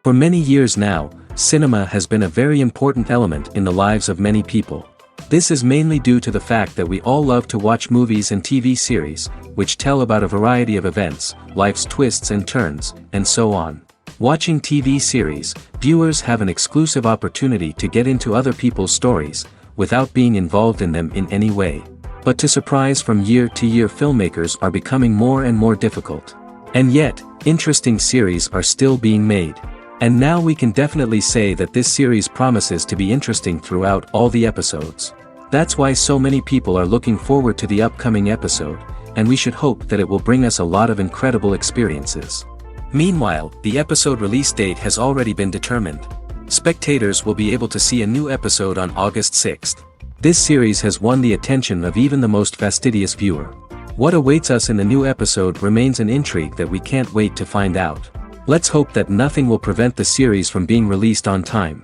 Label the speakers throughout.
Speaker 1: For many years now, cinema has been a very important element in the lives of many people. This is mainly due to the fact that we all love to watch movies and TV series, which tell about a variety of events, life's twists and turns, and so on. Watching TV series, viewers have an exclusive opportunity to get into other people's stories, without being involved in them in any way. But to surprise from year to year, filmmakers are becoming more and more difficult. And yet, interesting series are still being made. And now we can definitely say that this series promises to be interesting throughout all the episodes. That's why so many people are looking forward to the upcoming episode, and we should hope that it will bring us a lot of incredible experiences. Meanwhile, the episode release date has already been determined. Spectators will be able to see a new episode on August 6th. This series has won the attention of even the most fastidious viewer. What awaits us in the new episode remains an intrigue that we can't wait to find out. Let's hope that nothing will prevent the series from being released on time.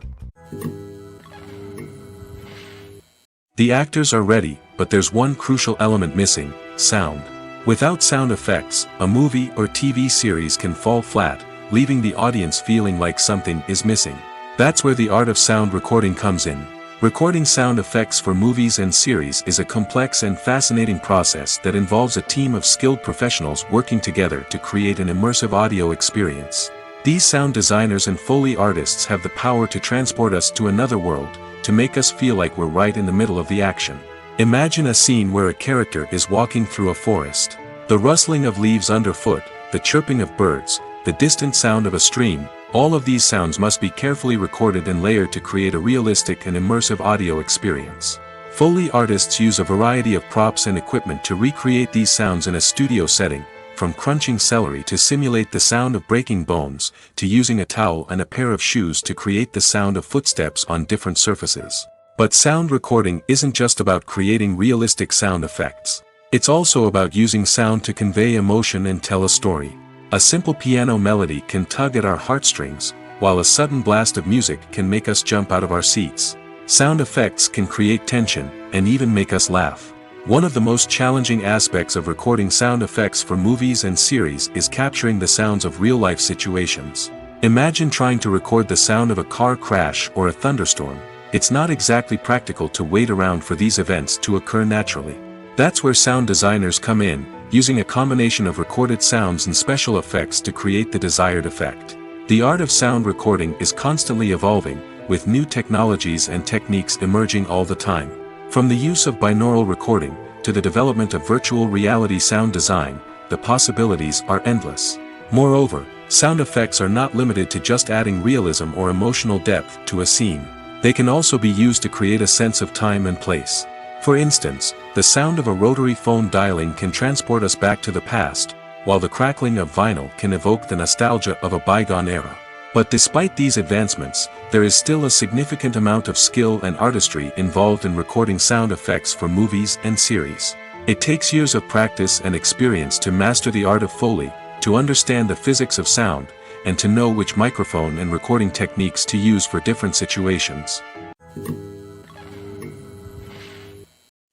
Speaker 2: The actors are ready, but there's one crucial element missing: sound. Without sound effects, a movie or TV series can fall flat, leaving the audience feeling like something is missing. That's where the art of sound recording comes in. Recording sound effects for movies and series is a complex and fascinating process that involves a team of skilled professionals working together to create an immersive audio experience. These sound designers and Foley artists have the power to transport us to another world, to make us feel like we're right in the middle of the action. Imagine a scene where a character is walking through a forest. The rustling of leaves underfoot, the chirping of birds, the distant sound of a stream, all of these sounds must be carefully recorded and layered to create a realistic and immersive audio experience. Foley artists use a variety of props and equipment to recreate these sounds in a studio setting, from crunching celery to simulate the sound of breaking bones, to using a towel and a pair of shoes to create the sound of footsteps on different surfaces. But sound recording isn't just about creating realistic sound effects. It's also about using sound to convey emotion and tell a story. A simple piano melody can tug at our heartstrings, while a sudden blast of music can make us jump out of our seats. Sound effects can create tension, and even make us laugh. One of the most challenging aspects of recording sound effects for movies and series is capturing the sounds of real-life situations. Imagine trying to record the sound of a car crash or a thunderstorm. It's not exactly practical to wait around for these events to occur naturally. That's where sound designers come in, using a combination of recorded sounds and special effects to create the desired effect. The art of sound recording is constantly evolving, with new technologies and techniques emerging all the time. From the use of binaural recording, to the development of virtual reality sound design, the possibilities are endless. Moreover, sound effects are not limited to just adding realism or emotional depth to a scene. They can also be used to create a sense of time and place. For instance, the sound of a rotary phone dialing can transport us back to the past, while the crackling of vinyl can evoke the nostalgia of a bygone era. But despite these advancements, there is still a significant amount of skill and artistry involved in recording sound effects for movies and series. It takes years of practice and experience to master the art of Foley, to understand the physics of sound, and to know which microphone and recording techniques to use for different situations.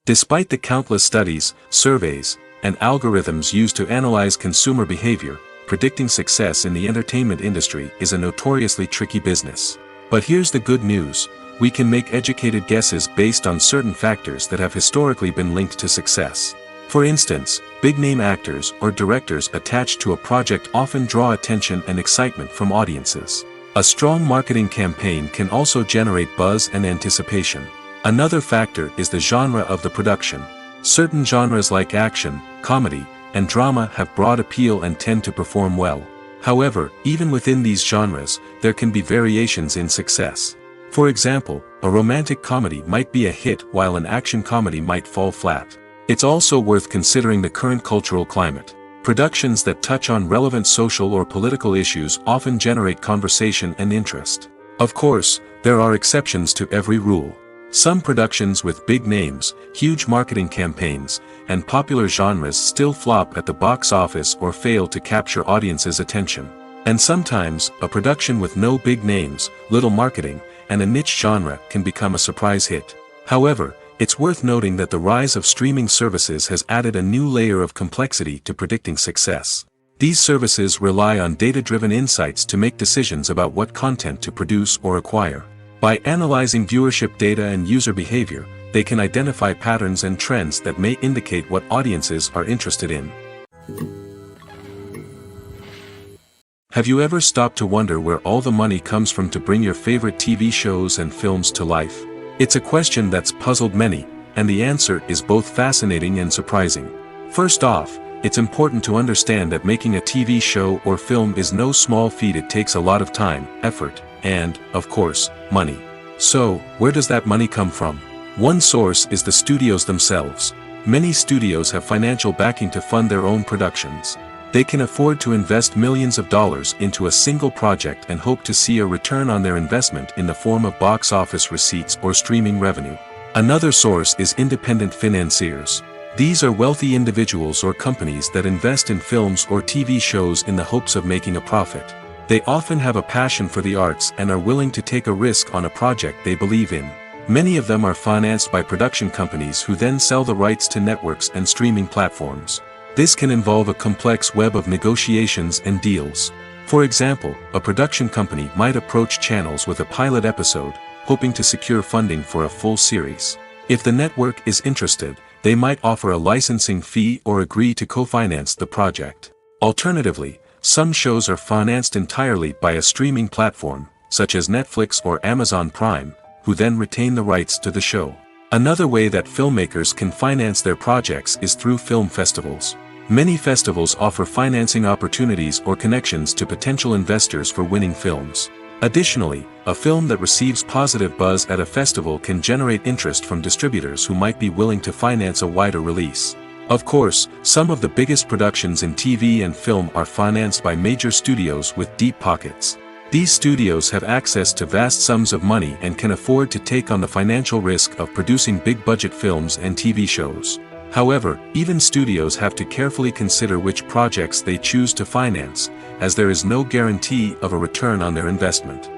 Speaker 2: Despite the countless studies, surveys, and algorithms used to analyze consumer behavior, predicting success in the entertainment industry is a notoriously tricky business. But here's the good news: we can make educated guesses based on certain factors that have historically been linked to success. For instance, big-name actors or directors attached to a project often draw attention and excitement from audiences. A strong marketing campaign can also generate buzz and anticipation. Another factor is the genre of the production. Certain genres like action, comedy, and drama have broad appeal and tend to perform well. However, even within these genres, there can be variations in success. For example, a romantic comedy might be a hit while an action comedy might fall flat. It's also worth considering the current cultural climate. Productions that touch on relevant social or political issues often generate conversation and interest. Of course, there are exceptions to every rule. Some productions with big names, huge marketing campaigns, and popular genres still flop at the box office or fail to capture audiences' attention. And sometimes, a production with no big names, little marketing, and a niche genre can become a surprise hit. However, it's worth noting that the rise of streaming services has added a new layer of complexity to predicting success. These services rely on data-driven insights to make decisions about what content to produce or acquire. By analyzing viewership data and user behavior, they can identify patterns and trends that may indicate what audiences are interested in. Have you ever stopped to wonder where all the money comes from to bring your favorite TV shows and films to life? It's a question that's puzzled many, and the answer is both fascinating and surprising. First off, it's important to understand that making a TV show or film is no small feat. It takes a lot of time, effort, and, of course, money. So, where does that money come from? One source is the studios themselves. Many studios have financial backing to fund their own productions. They can afford to invest millions of dollars into a single project and hope to see a return on their investment in the form of box office receipts or streaming revenue. Another source is independent financiers. These are wealthy individuals or companies that invest in films or TV shows in the hopes of making a profit. They often have a passion for the arts and are willing to take a risk on a project they believe in. Many of them are financed by production companies who then sell the rights to networks and streaming platforms. This can involve a complex web of negotiations and deals. For example, a production company might approach channels with a pilot episode, hoping to secure funding for a full series. If the network is interested, they might offer a licensing fee or agree to co-finance the project. Alternatively, some shows are financed entirely by a streaming platform, such as Netflix or Amazon Prime, who then retain the rights to the show. Another way that filmmakers can finance their projects is through film festivals. Many festivals offer financing opportunities or connections to potential investors for winning films. Additionally, a film that receives positive buzz at a festival can generate interest from distributors who might be willing to finance a wider release. Of course, some of the biggest productions in TV and film are financed by major studios with deep pockets. These studios have access to vast sums of money and can afford to take on the financial risk of producing big-budget films and TV shows. However, even studios have to carefully consider which projects they choose to finance, as there is no guarantee of a return on their investment.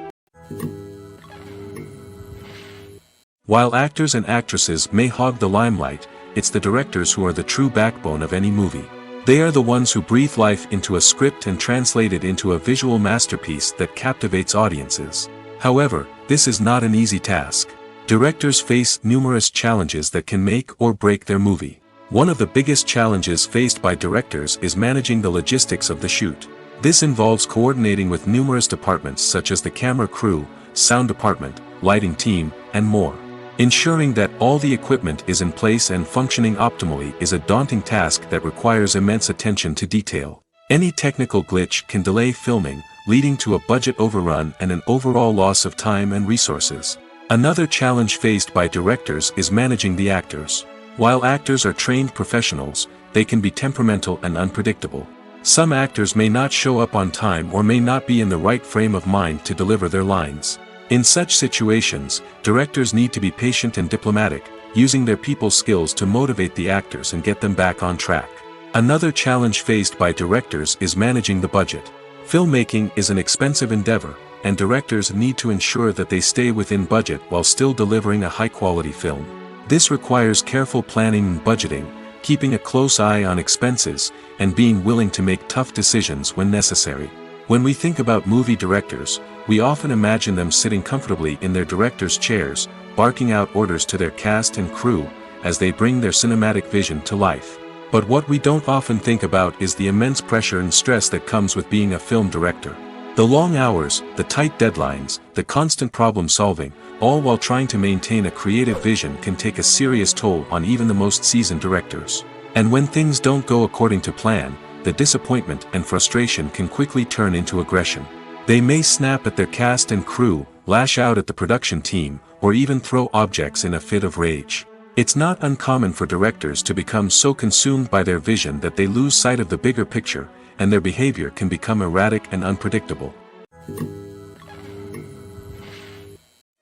Speaker 2: While actors and actresses may hog the limelight, it's the directors who are the true backbone of any movie. They are the ones who breathe life into a script and translate it into a visual masterpiece that captivates audiences. However, this is not an easy task. Directors face numerous challenges that can make or break their movie. One of the biggest challenges faced by directors is managing the logistics of the shoot. This involves coordinating with numerous departments such as the camera crew, sound department, lighting team, and more. Ensuring that all the equipment is in place and functioning optimally is a daunting task that requires immense attention to detail. Any technical glitch can delay filming, leading to a budget overrun and an overall loss of time and resources. Another challenge faced by directors is managing the actors. While actors are trained professionals, they can be temperamental and unpredictable. Some actors may not show up on time or may not be in the right frame of mind to deliver their lines. In such situations, directors need to be patient and diplomatic, using their people skills to motivate the actors and get them back on track. Another challenge faced by directors is managing the budget. Filmmaking is an expensive endeavor, and directors need to ensure that they stay within budget while still delivering a high-quality film. This requires careful planning and budgeting, keeping a close eye on expenses, and being willing to make tough decisions when necessary. When we think about movie directors, we often imagine them sitting comfortably in their director's chairs, barking out orders to their cast and crew, as they bring their cinematic vision to life. But what we don't often think about is the immense pressure and stress that comes with being a film director. The long hours, the tight deadlines, the constant problem solving, all while trying to maintain a creative vision can take a serious toll on even the most seasoned directors. And when things don't go according to plan, the disappointment and frustration can quickly turn into aggression. They may snap at their cast and crew, lash out at the production team, or even throw objects in a fit of rage. It's not uncommon for directors to become so consumed by their vision that they lose sight of the bigger picture, and their behavior can become erratic and unpredictable.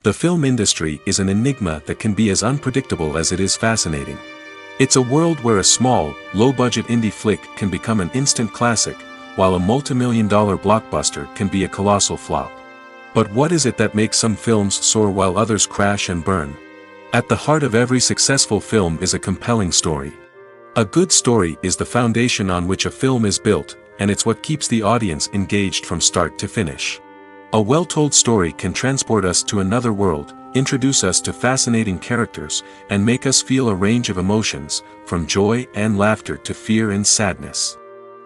Speaker 2: The film industry is an enigma that can be as unpredictable as it is fascinating. It's a world where a small, low-budget indie flick can become an instant classic, while a multi-million-dollar blockbuster can be a colossal flop. But what is it that makes some films soar while others crash and burn? At the heart of every successful film is a compelling story. A good story is the foundation on which a film is built, and it's what keeps the audience engaged from start to finish. A well-told story can transport us to another world, introduce us to fascinating characters, and make us feel a range of emotions, from joy and laughter to fear and sadness.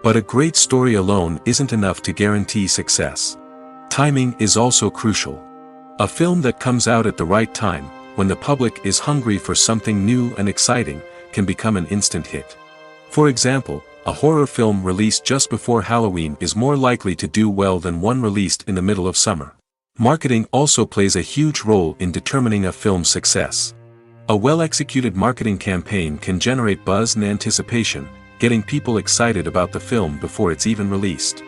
Speaker 2: But a great story alone isn't enough to guarantee success. Timing is also crucial. A film that comes out at the right time, when the public is hungry for something new and exciting, can become an instant hit. For example, a horror film released just before Halloween is more likely to do well than one released in the middle of summer. Marketing also plays a huge role in determining a film's success. A well-executed marketing campaign can generate buzz and anticipation, getting people excited about the film before it's even released.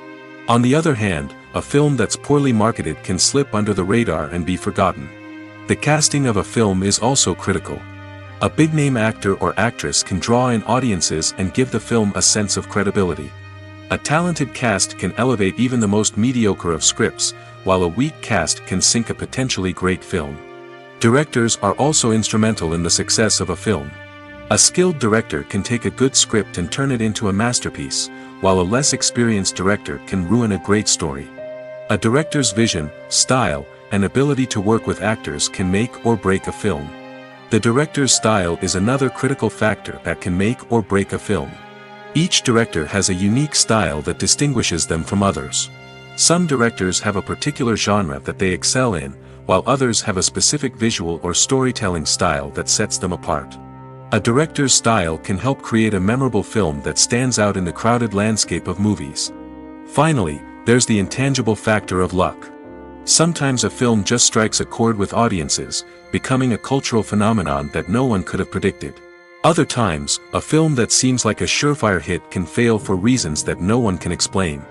Speaker 2: On the other hand, a film that's poorly marketed can slip under the radar and be forgotten. The casting of a film is also critical. A big-name actor or actress can draw in audiences and give the film a sense of credibility. A talented cast can elevate even the most mediocre of scripts, while a weak cast can sink a potentially great film. Directors are also instrumental in the success of a film. A skilled director can take a good script and turn it into a masterpiece, while a less experienced director can ruin a great story. A director's vision, style, and ability to work with actors can make or break a film. The director's style is another critical factor that can make or break a film. Each director has a unique style that distinguishes them from others. Some directors have a particular genre that they excel in, while others have a specific visual or storytelling style that sets them apart. A director's style can help create a memorable film that stands out in the crowded landscape of movies. Finally, there's the intangible factor of luck. Sometimes a film just strikes a chord with audiences, becoming a cultural phenomenon that no one could have predicted. Other times, a film that seems like a surefire hit can fail for reasons that no one can explain.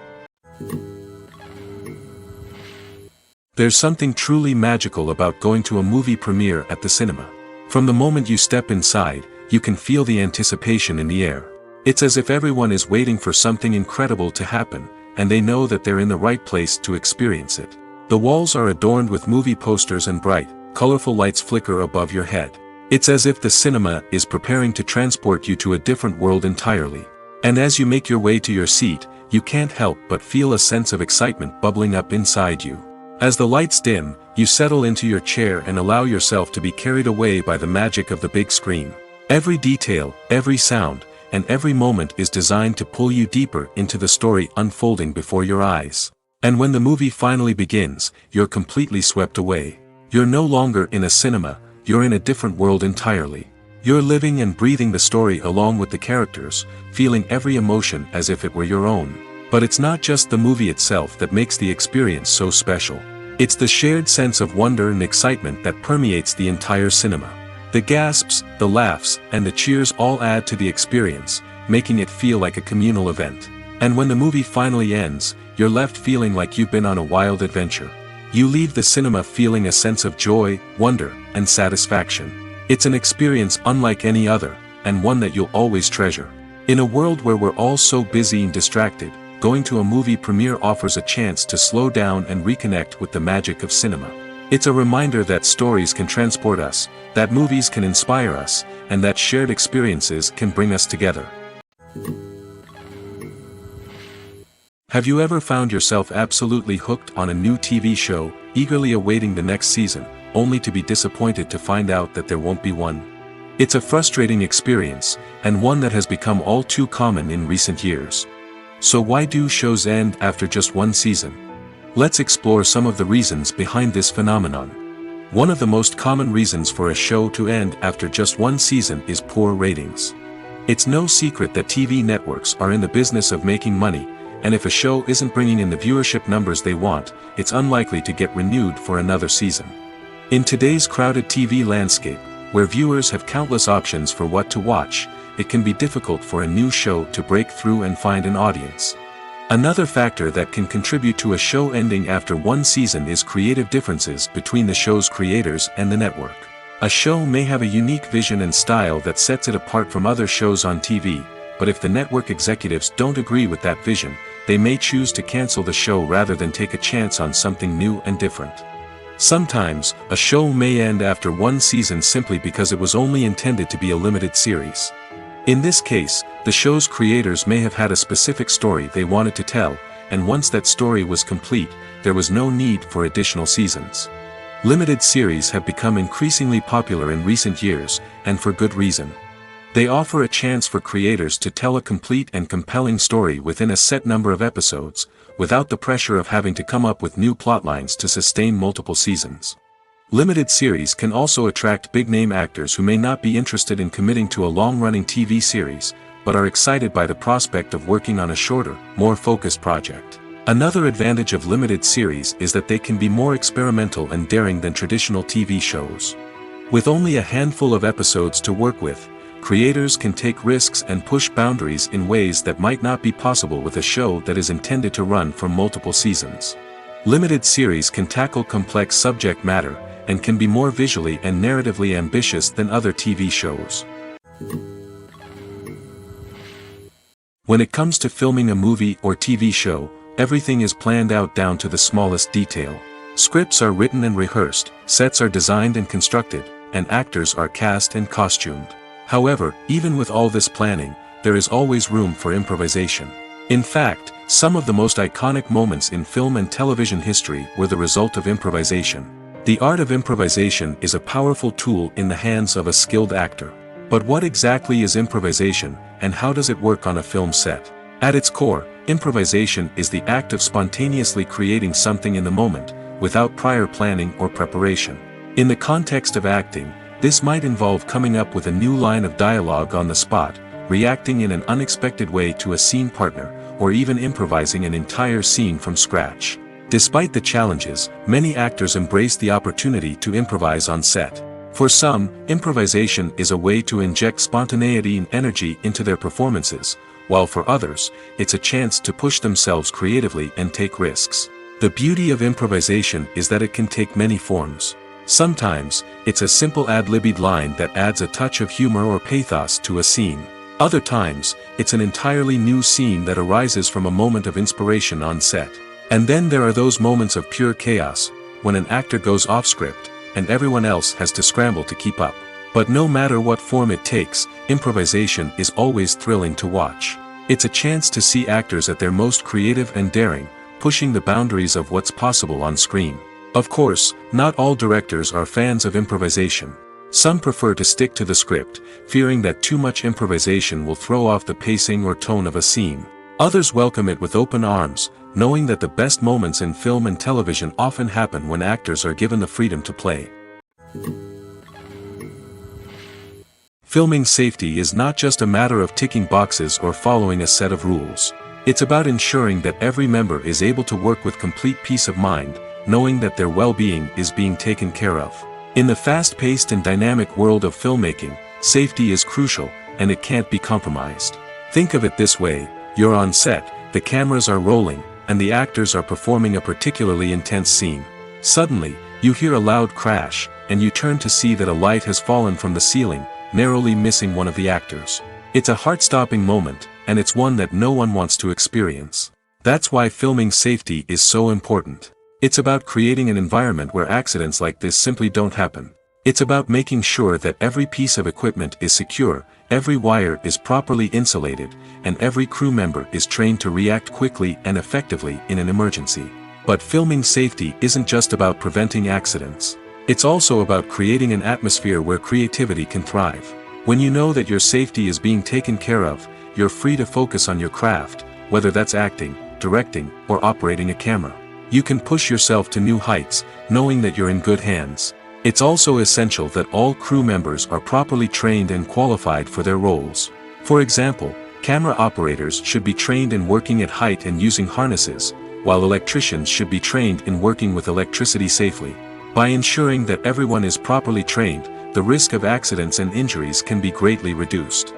Speaker 2: There's something truly magical about going to a movie premiere at the cinema. From the moment you step inside, you can feel the anticipation in the air. It's as if everyone is waiting for something incredible to happen, and they know that they're in the right place to experience it. The walls are adorned with movie posters and bright, colorful lights flicker above your head. It's as if the cinema is preparing to transport you to a different world entirely. And as you make your way to your seat, you can't help but feel a sense of excitement bubbling up inside you. As the lights dim, you settle into your chair and allow yourself to be carried away by the magic of the big screen. Every detail, every sound, and every moment is designed to pull you deeper into the story unfolding before your eyes. And when the movie finally begins, you're completely swept away. You're no longer in a cinema, you're in a different world entirely. You're living and breathing the story along with the characters, feeling every emotion as if it were your own. But it's not just the movie itself that makes the experience so special. It's the shared sense of wonder and excitement that permeates the entire cinema. The gasps, the laughs, and the cheers all add to the experience, making it feel like a communal event. And when the movie finally ends, you're left feeling like you've been on a wild adventure. You leave the cinema feeling a sense of joy, wonder, and satisfaction. It's an experience unlike any other, and one that you'll always treasure. In a world where we're all so busy and distracted, going to a movie premiere offers a chance to slow down and reconnect with the magic of cinema. It's a reminder that stories can transport us, that movies can inspire us, and that shared experiences can bring us together. Have you ever found yourself absolutely hooked on a new TV show, eagerly awaiting the next season, only to be disappointed to find out that there won't be one? It's a frustrating experience, and one that has become all too common in recent years. So why do shows end after just one season? Let's explore some of the reasons behind this phenomenon. One of the most common reasons for a show to end after just one season is poor ratings. It's no secret that TV networks are in the business of making money, and if a show isn't bringing in the viewership numbers they want, it's unlikely to get renewed for another season. In today's crowded TV landscape, where viewers have countless options for what to watch, it can be difficult for a new show to break through and find an audience. Another factor that can contribute to a show ending after one season is creative differences between the show's creators and the network. A show may have a unique vision and style that sets it apart from other shows on TV, but if the network executives don't agree with that vision, they may choose to cancel the show rather than take a chance on something new and different. Sometimes, a show may end after one season simply because it was only intended to be a limited series. In this case, the show's creators may have had a specific story they wanted to tell, and once that story was complete, there was no need for additional seasons. Limited series have become increasingly popular in recent years, and for good reason. They offer a chance for creators to tell a complete and compelling story within a set number of episodes, without the pressure of having to come up with new plotlines to sustain multiple seasons. Limited series can also attract big-name actors who may not be interested in committing to a long-running TV series, but are excited by the prospect of working on a shorter, more focused project. Another advantage of limited series is that they can be more experimental and daring than traditional TV shows. With only a handful of episodes to work with, creators can take risks and push boundaries in ways that might not be possible with a show that is intended to run for multiple seasons. Limited series can tackle complex subject matter, and can be more visually and narratively ambitious than other TV shows. When it comes to filming a movie or TV show, everything is planned out down to the smallest detail. Scripts are written and rehearsed, sets are designed and constructed, and actors are cast and costumed. However, even with all this planning, there is always room for improvisation. In fact, some of the most iconic moments in film and television history were the result of improvisation. The art of improvisation is a powerful tool in the hands of a skilled actor. But what exactly is improvisation, and how does it work on a film set? At its core, improvisation is the act of spontaneously creating something in the moment, without prior planning or preparation. In the context of acting, this might involve coming up with a new line of dialogue on the spot, reacting in an unexpected way to a scene partner, or even improvising an entire scene from scratch. Despite the challenges, many actors embrace the opportunity to improvise on set. For some, improvisation is a way to inject spontaneity and energy into their performances, while for others, it's a chance to push themselves creatively and take risks. The beauty of improvisation is that it can take many forms. Sometimes, it's a simple ad-libbed line that adds a touch of humor or pathos to a scene. Other times, it's an entirely new scene that arises from a moment of inspiration on set. And then there are those moments of pure chaos, when an actor goes off script, and everyone else has to scramble to keep up. But no matter what form it takes, improvisation is always thrilling to watch. It's a chance to see actors at their most creative and daring, pushing the boundaries of what's possible on screen. Of course, not all directors are fans of improvisation. Some prefer to stick to the script, fearing that too much improvisation will throw off the pacing or tone of a scene. Others welcome it with open arms, knowing that the best moments in film and television often happen when actors are given the freedom to play. Filming safety is not just a matter of ticking boxes or following a set of rules. It's about ensuring that every member is able to work with complete peace of mind, knowing that their well-being is being taken care of. In the fast-paced and dynamic world of filmmaking, safety is crucial, and it can't be compromised. Think of it this way: you're on set, the cameras are rolling, and the actors are performing a particularly intense scene. Suddenly, you hear a loud crash, and you turn to see that a light has fallen from the ceiling, narrowly missing one of the actors. It's a heart-stopping moment, and it's one that no one wants to experience. That's why filming safety is so important. It's about creating an environment where accidents like this simply don't happen. It's about making sure that every piece of equipment is secure, every wire is properly insulated, and every crew member is trained to react quickly and effectively in an emergency. But filming safety isn't just about preventing accidents. It's also about creating an atmosphere where creativity can thrive. When you know that your safety is being taken care of, you're free to focus on your craft, whether that's acting, directing, or operating a camera. You can push yourself to new heights, knowing that you're in good hands. It's also essential that all crew members are properly trained and qualified for their roles. For example, camera operators should be trained in working at height and using harnesses, while electricians should be trained in working with electricity safely. By ensuring that everyone is properly trained, the risk of accidents and injuries can be greatly reduced.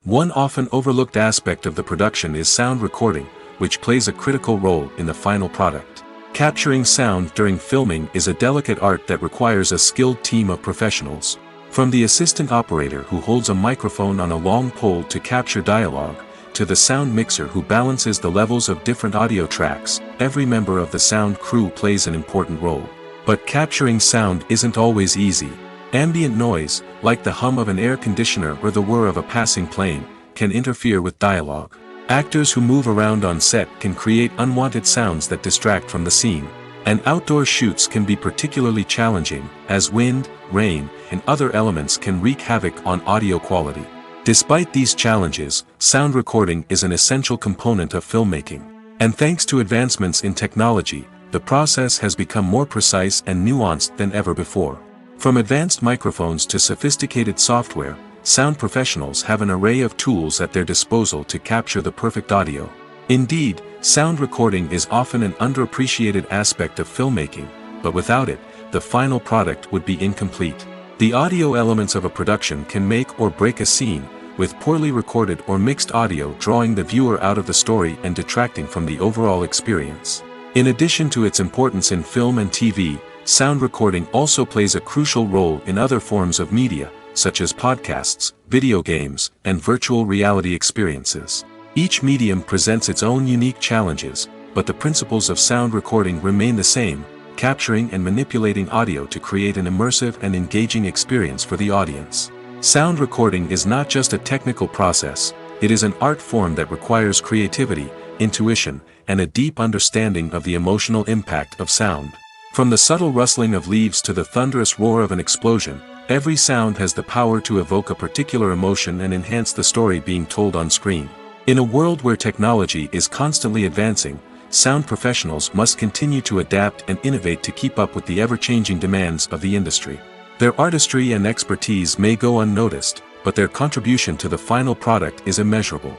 Speaker 2: One often overlooked aspect of the production is sound recording, which plays a critical role in the final product. Capturing sound during filming is a delicate art that requires a skilled team of professionals. From the assistant operator who holds a microphone on a long pole to capture dialogue, to the sound mixer who balances the levels of different audio tracks, every member of the sound crew plays an important role. But capturing sound isn't always easy. Ambient noise, like the hum of an air conditioner or the whir of a passing plane, can interfere with dialogue. Actors who move around on set can create unwanted sounds that distract from the scene. And outdoor shoots can be particularly challenging, as wind, rain, and other elements can wreak havoc on audio quality. Despite these challenges, sound recording is an essential component of filmmaking. And thanks to advancements in technology, the process has become more precise and nuanced than ever before. From advanced microphones to sophisticated software, sound professionals have an array of tools at their disposal to capture the perfect audio. Indeed, sound recording is often an underappreciated aspect of filmmaking, but without it, the final product would be incomplete. The audio elements of a production can make or break a scene, with poorly recorded or mixed audio drawing the viewer out of the story and detracting from the overall experience. In addition to its importance in film and TV, sound recording also plays a crucial role in other forms of media, such as podcasts, video games, and virtual reality experiences. Each medium presents its own unique challenges, but the principles of sound recording remain the same, capturing and manipulating audio to create an immersive and engaging experience for the audience. Sound recording is not just a technical process, it is an art form that requires creativity, intuition, and a deep understanding of the emotional impact of sound. From the subtle rustling of leaves to the thunderous roar of an explosion, every sound has the power to evoke a particular emotion and enhance the story being told on screen. In a world where technology is constantly advancing, sound professionals must continue to adapt and innovate to keep up with the ever-changing demands of the industry. Their artistry and expertise may go unnoticed, but their contribution to the final product is immeasurable.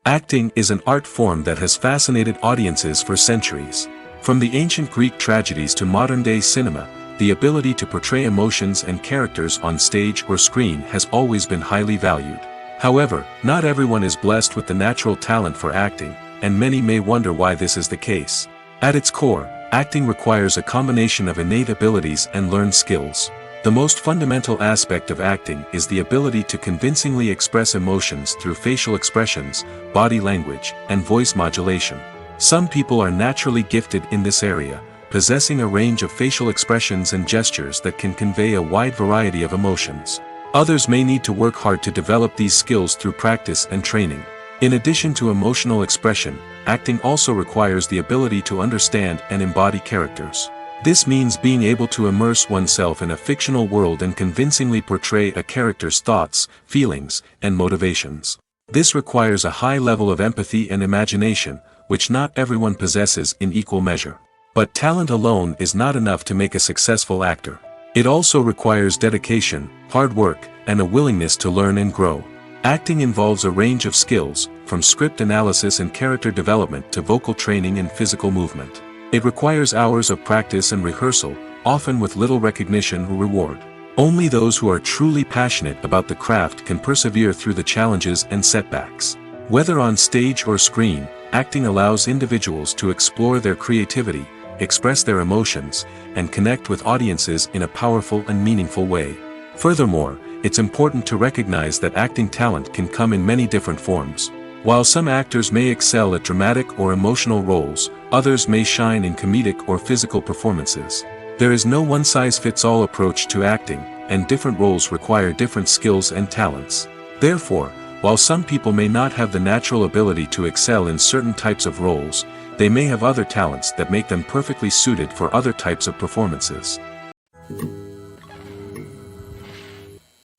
Speaker 2: Acting is an art form that has fascinated audiences for centuries. From the ancient Greek tragedies to modern-day cinema, the ability to portray emotions and characters on stage or screen has always been highly valued. However, not everyone is blessed with the natural talent for acting, and many may wonder why this is the case. At its core, acting requires a combination of innate abilities and learned skills. The most fundamental aspect of acting is the ability to convincingly express emotions through facial expressions, body language, and voice modulation. Some people are naturally gifted in this area, possessing a range of facial expressions and gestures that can convey a wide variety of emotions. Others may need to work hard to develop these skills through practice and training. In addition to emotional expression, acting also requires the ability to understand and embody characters. This means being able to immerse oneself in a fictional world and convincingly portray a character's thoughts, feelings, and motivations. This requires a high level of empathy and imagination, which not everyone possesses in equal measure. But talent alone is not enough to make a successful actor. It also requires dedication, hard work, and a willingness to learn and grow. Acting involves a range of skills, from script analysis and character development to vocal training and physical movement. It requires hours of practice and rehearsal, often with little recognition or reward. Only those who are truly passionate about the craft can persevere through the challenges and setbacks. Whether on stage or screen, acting allows individuals to explore their creativity, express their emotions, and connect with audiences in a powerful and meaningful way. Furthermore, it's important to recognize that acting talent can come in many different forms. While some actors may excel at dramatic or emotional roles, others may shine in comedic or physical performances. There is no one-size-fits-all approach to acting, and different roles require different skills and talents. Therefore, while some people may not have the natural ability to excel in certain types of roles, they may have other talents that make them perfectly suited for other types of performances.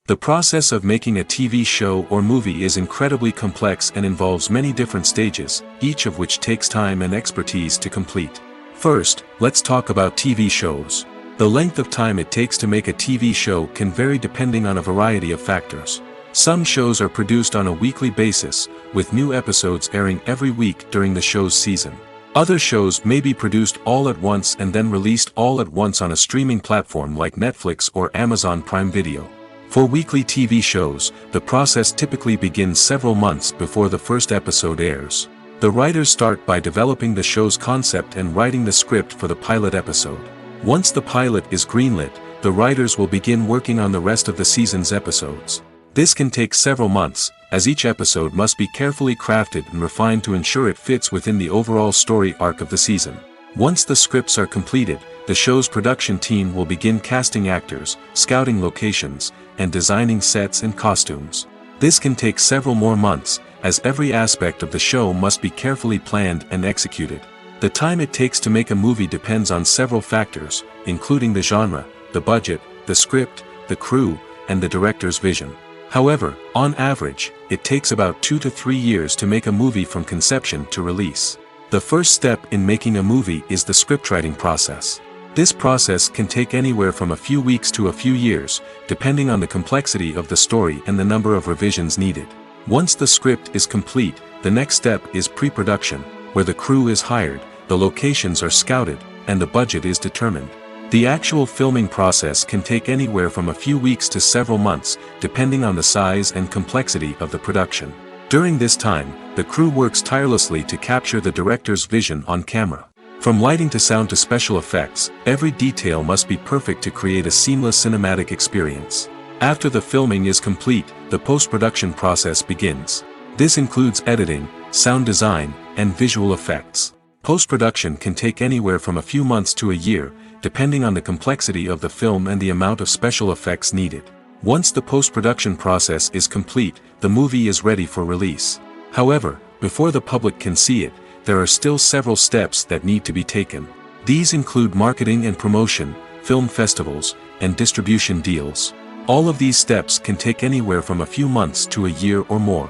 Speaker 2: The process of making a TV show or movie is incredibly complex and involves many different stages, each of which takes time and expertise to complete. First, let's talk about TV shows. The length of time it takes to make a TV show can vary depending on a variety of factors. Some shows are produced on a weekly basis, with new episodes airing every week during the show's season. Other shows may be produced all at once and then released all at once on a streaming platform like Netflix or Amazon Prime Video. For weekly TV shows, the process typically begins several months before the first episode airs. The writers start by developing the show's concept and writing the script for the pilot episode. Once the pilot is greenlit, the writers will begin working on the rest of the season's episodes. This can take several months, as each episode must be carefully crafted and refined to ensure it fits within the overall story arc of the season. Once the scripts are completed, the show's production team will begin casting actors, scouting locations, and designing sets and costumes. This can take several more months, as every aspect of the show must be carefully planned and executed. The time it takes to make a movie depends on several factors, including the genre, the budget, the script, the crew, and the director's vision. However, on average, it takes about 2 to 3 years to make a movie from conception to release. The first step in making a movie is the scriptwriting process. This process can take anywhere from a few weeks to a few years, depending on the complexity of the story and the number of revisions needed. Once the script is complete, the next step is pre-production, where the crew is hired, the locations are scouted, and the budget is determined. The actual filming process can take anywhere from a few weeks to several months, depending on the size and complexity of the production. During this time, the crew works tirelessly to capture the director's vision on camera. From lighting to sound to special effects, every detail must be perfect to create a seamless cinematic experience. After the filming is complete, the post-production process begins. This includes editing, sound design, and visual effects. Post-production can take anywhere from a few months to a year, depending on the complexity of the film and the amount of special effects needed. Once the post-production process is complete, the movie is ready for release. However, before the public can see it, there are still several steps that need to be taken. These include marketing and promotion, film festivals, and distribution deals. All of these steps can take anywhere from a few months to a year or more.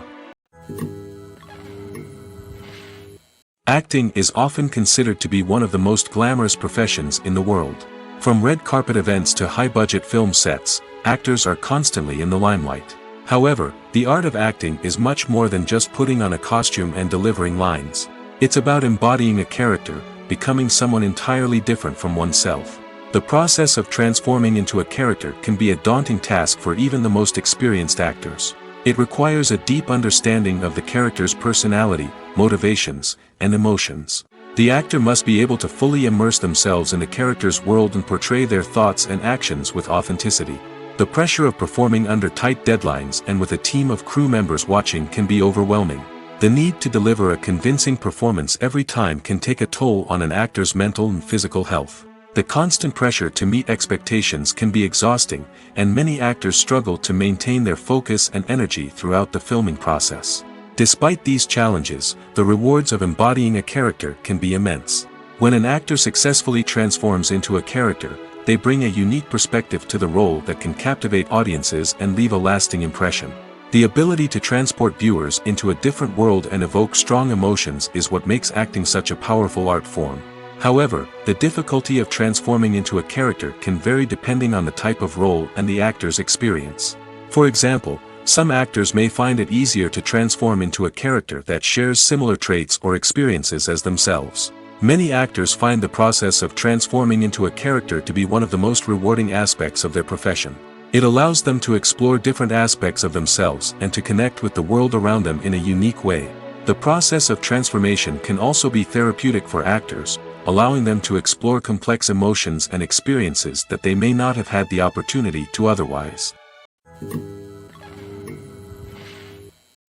Speaker 2: Acting is often considered to be one of the most glamorous professions in the world. From red carpet events to high-budget film sets, actors are constantly in the limelight. However, the art of acting is much more than just putting on a costume and delivering lines. It's about embodying a character, becoming someone entirely different from oneself. The process of transforming into a character can be a daunting task for even the most experienced actors. It requires a deep understanding of the character's personality, motivations, and emotions. The actor must be able to fully immerse themselves in the character's world and portray their thoughts and actions with authenticity. The pressure of performing under tight deadlines and with a team of crew members watching can be overwhelming. The need to deliver a convincing performance every time can take a toll on an actor's mental and physical health. The constant pressure to meet expectations can be exhausting, and many actors struggle to maintain their focus and energy throughout the filming process. Despite these challenges, the rewards of embodying a character can be immense. When an actor successfully transforms into a character, they bring a unique perspective to the role that can captivate audiences and leave a lasting impression. The ability to transport viewers into a different world and evoke strong emotions is what makes acting such a powerful art form. However, the difficulty of transforming into a character can vary depending on the type of role and the actor's experience. For example, some actors may find it easier to transform into a character that shares similar traits or experiences as themselves. Many actors find the process of transforming into a character to be one of the most rewarding aspects of their profession. It allows them to explore different aspects of themselves and to connect with the world around them in a unique way. The process of transformation can also be therapeutic for actors, allowing them to explore complex emotions and experiences that they may not have had the opportunity to otherwise.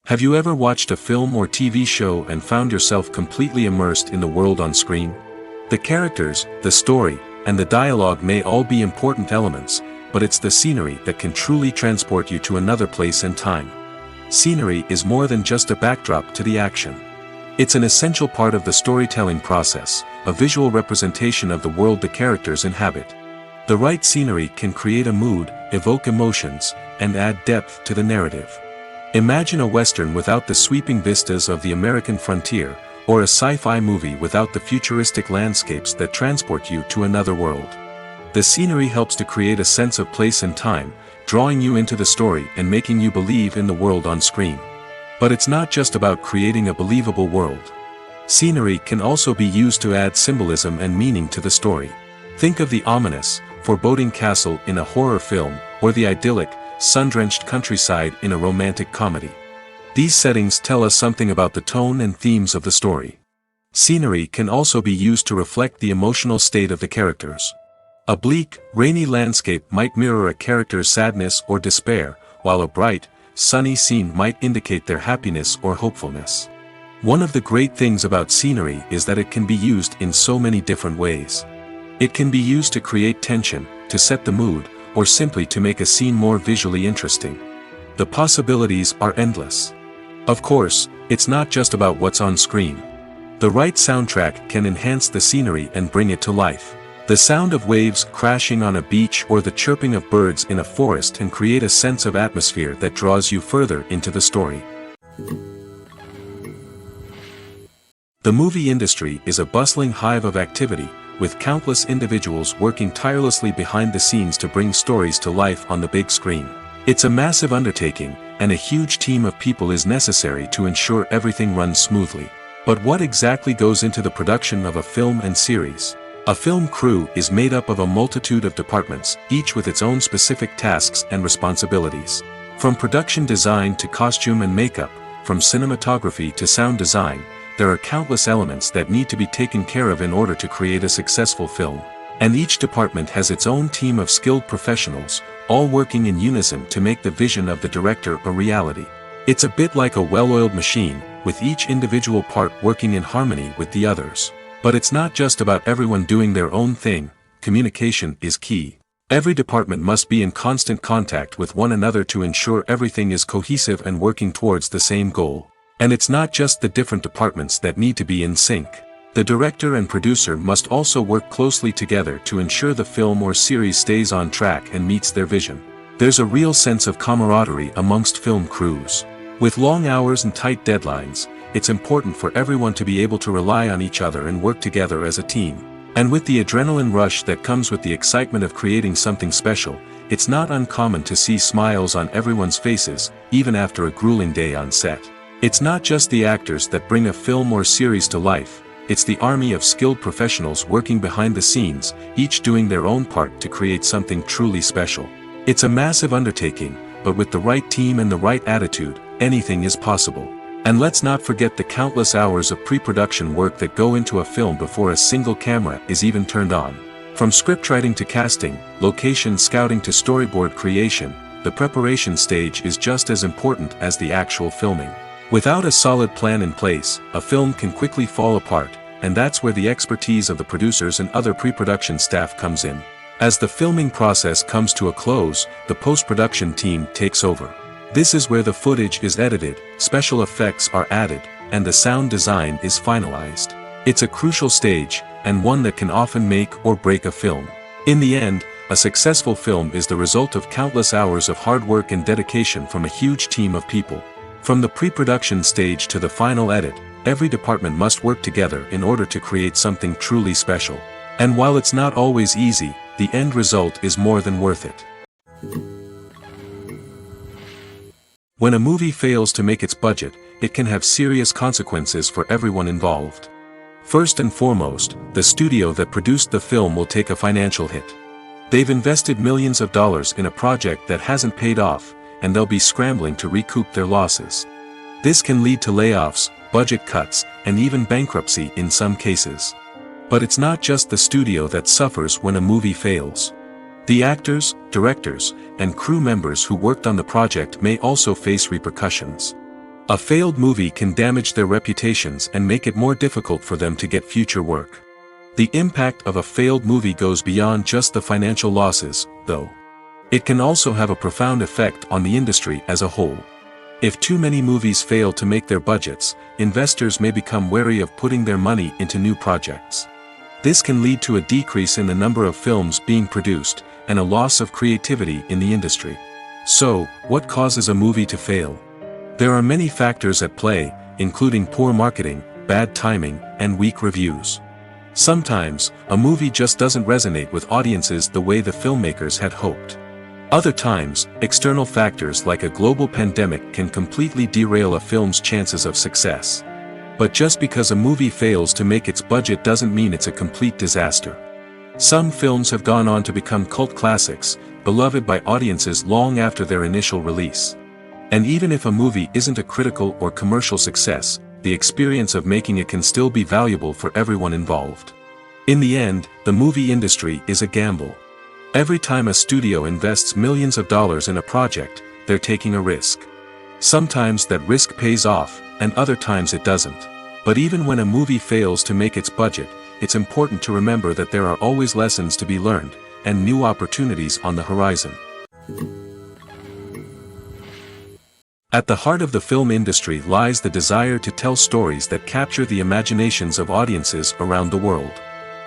Speaker 2: Have you ever watched a film or TV show and found yourself completely immersed in the world on screen? The characters, the story, and the dialogue may all be important elements, but it's the scenery that can truly transport you to another place and time. Scenery is more than just a backdrop to the action. It's an essential part of the storytelling process, a visual representation of the world the characters inhabit. The right scenery can create a mood, evoke emotions, and add depth to the narrative. Imagine a Western without the sweeping vistas of the American frontier, or a sci-fi movie without the futuristic landscapes that transport you to another world. The scenery helps to create a sense of place and time, drawing you into the story and making you believe in the world on screen. But it's not just about creating a believable world. Scenery can also be used to add symbolism and meaning to the story. Think of the ominous, foreboding castle in a horror film, or the idyllic, sun-drenched countryside in a romantic comedy. These settings tell us something about the tone and themes of the story. Scenery can also be used to reflect the emotional state of the characters. A bleak, rainy landscape might mirror a character's sadness or despair, while a bright, sunny scene might indicate their happiness or hopefulness. One of the great things about scenery is that it can be used in so many different ways. It can be used to create tension, to set the mood, or simply to make a scene more visually interesting. The possibilities are endless. Of course, it's not just about what's on screen. The right soundtrack can enhance the scenery and bring it to life. The sound of waves crashing on a beach or the chirping of birds in a forest can create a sense of atmosphere that draws you further into the story. The movie industry is a bustling hive of activity, with countless individuals working tirelessly behind the scenes to bring stories to life on the big screen. It's a massive undertaking, and a huge team of people is necessary to ensure everything runs smoothly. But what exactly goes into the production of a film and series? A film crew is made up of a multitude of departments, each with its own specific tasks and responsibilities. From production design to costume and makeup, from cinematography to sound design, there are countless elements that need to be taken care of in order to create a successful film. And each department has its own team of skilled professionals, all working in unison to make the vision of the director a reality. It's a bit like a well-oiled machine, with each individual part working in harmony with the others. But it's not just about everyone doing their own thing. Communication is key. Every department must be in constant contact with one another to ensure everything is cohesive and working towards the same goal. And it's not just the different departments that need to be in sync. The director and producer must also work closely together to ensure the film or series stays on track and meets their vision. There's a real sense of camaraderie amongst film crews. With long hours and tight deadlines, it's important for everyone to be able to rely on each other and work together as a team. And with the adrenaline rush that comes with the excitement of creating something special, it's not uncommon to see smiles on everyone's faces, even after a grueling day on set. It's not just the actors that bring a film or series to life, it's the army of skilled professionals working behind the scenes, each doing their own part to create something truly special. It's a massive undertaking, but with the right team and the right attitude, anything is possible. And let's not forget the countless hours of pre-production work that go into a film before a single camera is even turned on. From scriptwriting to casting, location scouting to storyboard creation, the preparation stage is just as important as the actual filming. Without a solid plan in place, a film can quickly fall apart, and that's where the expertise of the producers and other pre-production staff comes in. As the filming process comes to a close, the post-production team takes over. This is where the footage is edited, special effects are added, and the sound design is finalized. It's a crucial stage, and one that can often make or break a film. In the end, a successful film is the result of countless hours of hard work and dedication from a huge team of people. From the pre-production stage to the final edit, every department must work together in order to create something truly special. And while it's not always easy, the end result is more than worth it. When a movie fails to make its budget, it can have serious consequences for everyone involved. First and foremost, the studio that produced the film will take a financial hit. They've invested millions of dollars in a project that hasn't paid off, and they'll be scrambling to recoup their losses. This can lead to layoffs, budget cuts, and even bankruptcy in some cases. But it's not just the studio that suffers when a movie fails. The actors, directors, and crew members who worked on the project may also face repercussions. A failed movie can damage their reputations and make it more difficult for them to get future work. The impact of a failed movie goes beyond just the financial losses, though. It can also have a profound effect on the industry as a whole. If too many movies fail to make their budgets, investors may become wary of putting their money into new projects. This can lead to a decrease in the number of films being produced, and a loss of creativity in the industry. So, what causes a movie to fail? There are many factors at play, including poor marketing, bad timing, and weak reviews. Sometimes, a movie just doesn't resonate with audiences the way the filmmakers had hoped. Other times, external factors like a global pandemic can completely derail a film's chances of success. But just because a movie fails to make its budget doesn't mean it's a complete disaster. Some films have gone on to become cult classics, beloved by audiences long after their initial release. And even if a movie isn't a critical or commercial success, the experience of making it can still be valuable for everyone involved. In the end, the movie industry is a gamble. Every time a studio invests millions of dollars in a project, they're taking a risk. Sometimes that risk pays off, and other times it doesn't. But even when a movie fails to make its budget, it's important to remember that there are always lessons to be learned, and new opportunities on the horizon. At the heart of the film industry lies the desire to tell stories that capture the imaginations of audiences around the world.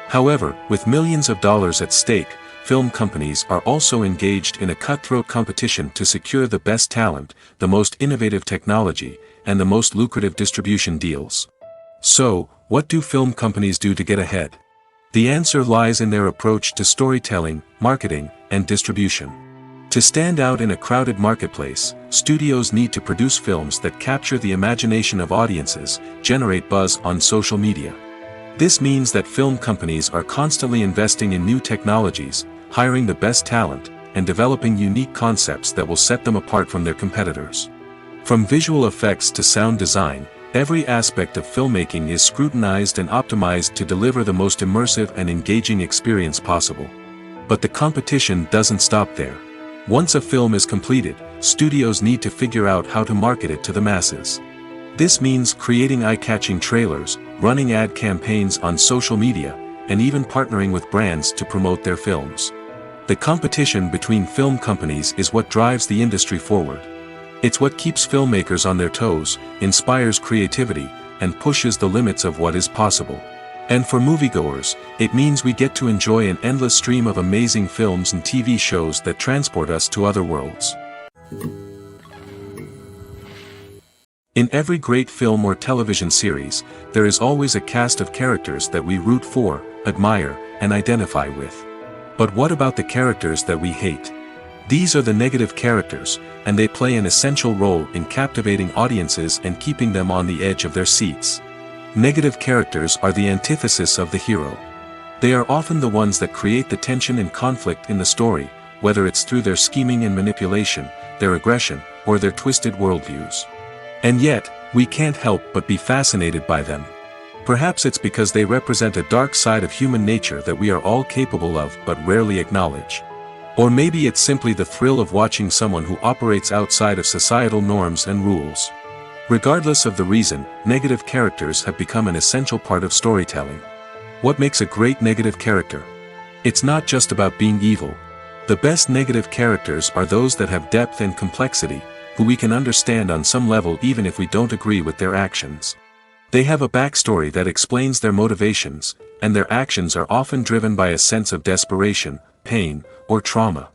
Speaker 2: However, with millions of dollars at stake, film companies are also engaged in a cutthroat competition to secure the best talent, the most innovative technology, and the most lucrative distribution deals. So, what do film companies do to get ahead? The answer lies in their approach to storytelling, marketing, and distribution. To stand out in a crowded marketplace, studios need to produce films that capture the imagination of audiences, generate buzz on social media. This means that film companies are constantly investing in new technologies, hiring the best talent, and developing unique concepts that will set them apart from their competitors. From visual effects to sound design, every aspect of filmmaking is scrutinized and optimized to deliver the most immersive and engaging experience possible. But the competition doesn't stop there. Once a film is completed, studios need to figure out how to market it to the masses. This means creating eye-catching trailers, running ad campaigns on social media, and even partnering with brands to promote their films. The competition between film companies is what drives the industry forward. It's what keeps filmmakers on their toes, inspires creativity, and pushes the limits of what is possible. And for moviegoers, it means we get to enjoy an endless stream of amazing films and TV shows that transport us to other worlds. In every great film or television series, there is always a cast of characters that we root for, admire, and identify with. But what about the characters that we hate? These are the negative characters, and they play an essential role in captivating audiences and keeping them on the edge of their seats. Negative characters are the antithesis of the hero. They are often the ones that create the tension and conflict in the story, whether it's through their scheming and manipulation, their aggression, or their twisted worldviews. And yet, we can't help but be fascinated by them. Perhaps it's because they represent a dark side of human nature that we are all capable of but rarely acknowledge. Or maybe it's simply the thrill of watching someone who operates outside of societal norms and rules. Regardless of the reason, negative characters have become an essential part of storytelling. What makes a great negative character? It's not just about being evil. The best negative characters are those that have depth and complexity, who we can understand on some level even if we don't agree with their actions. They have a backstory that explains their motivations, and their actions are often driven by a sense of desperation, pain, or trauma.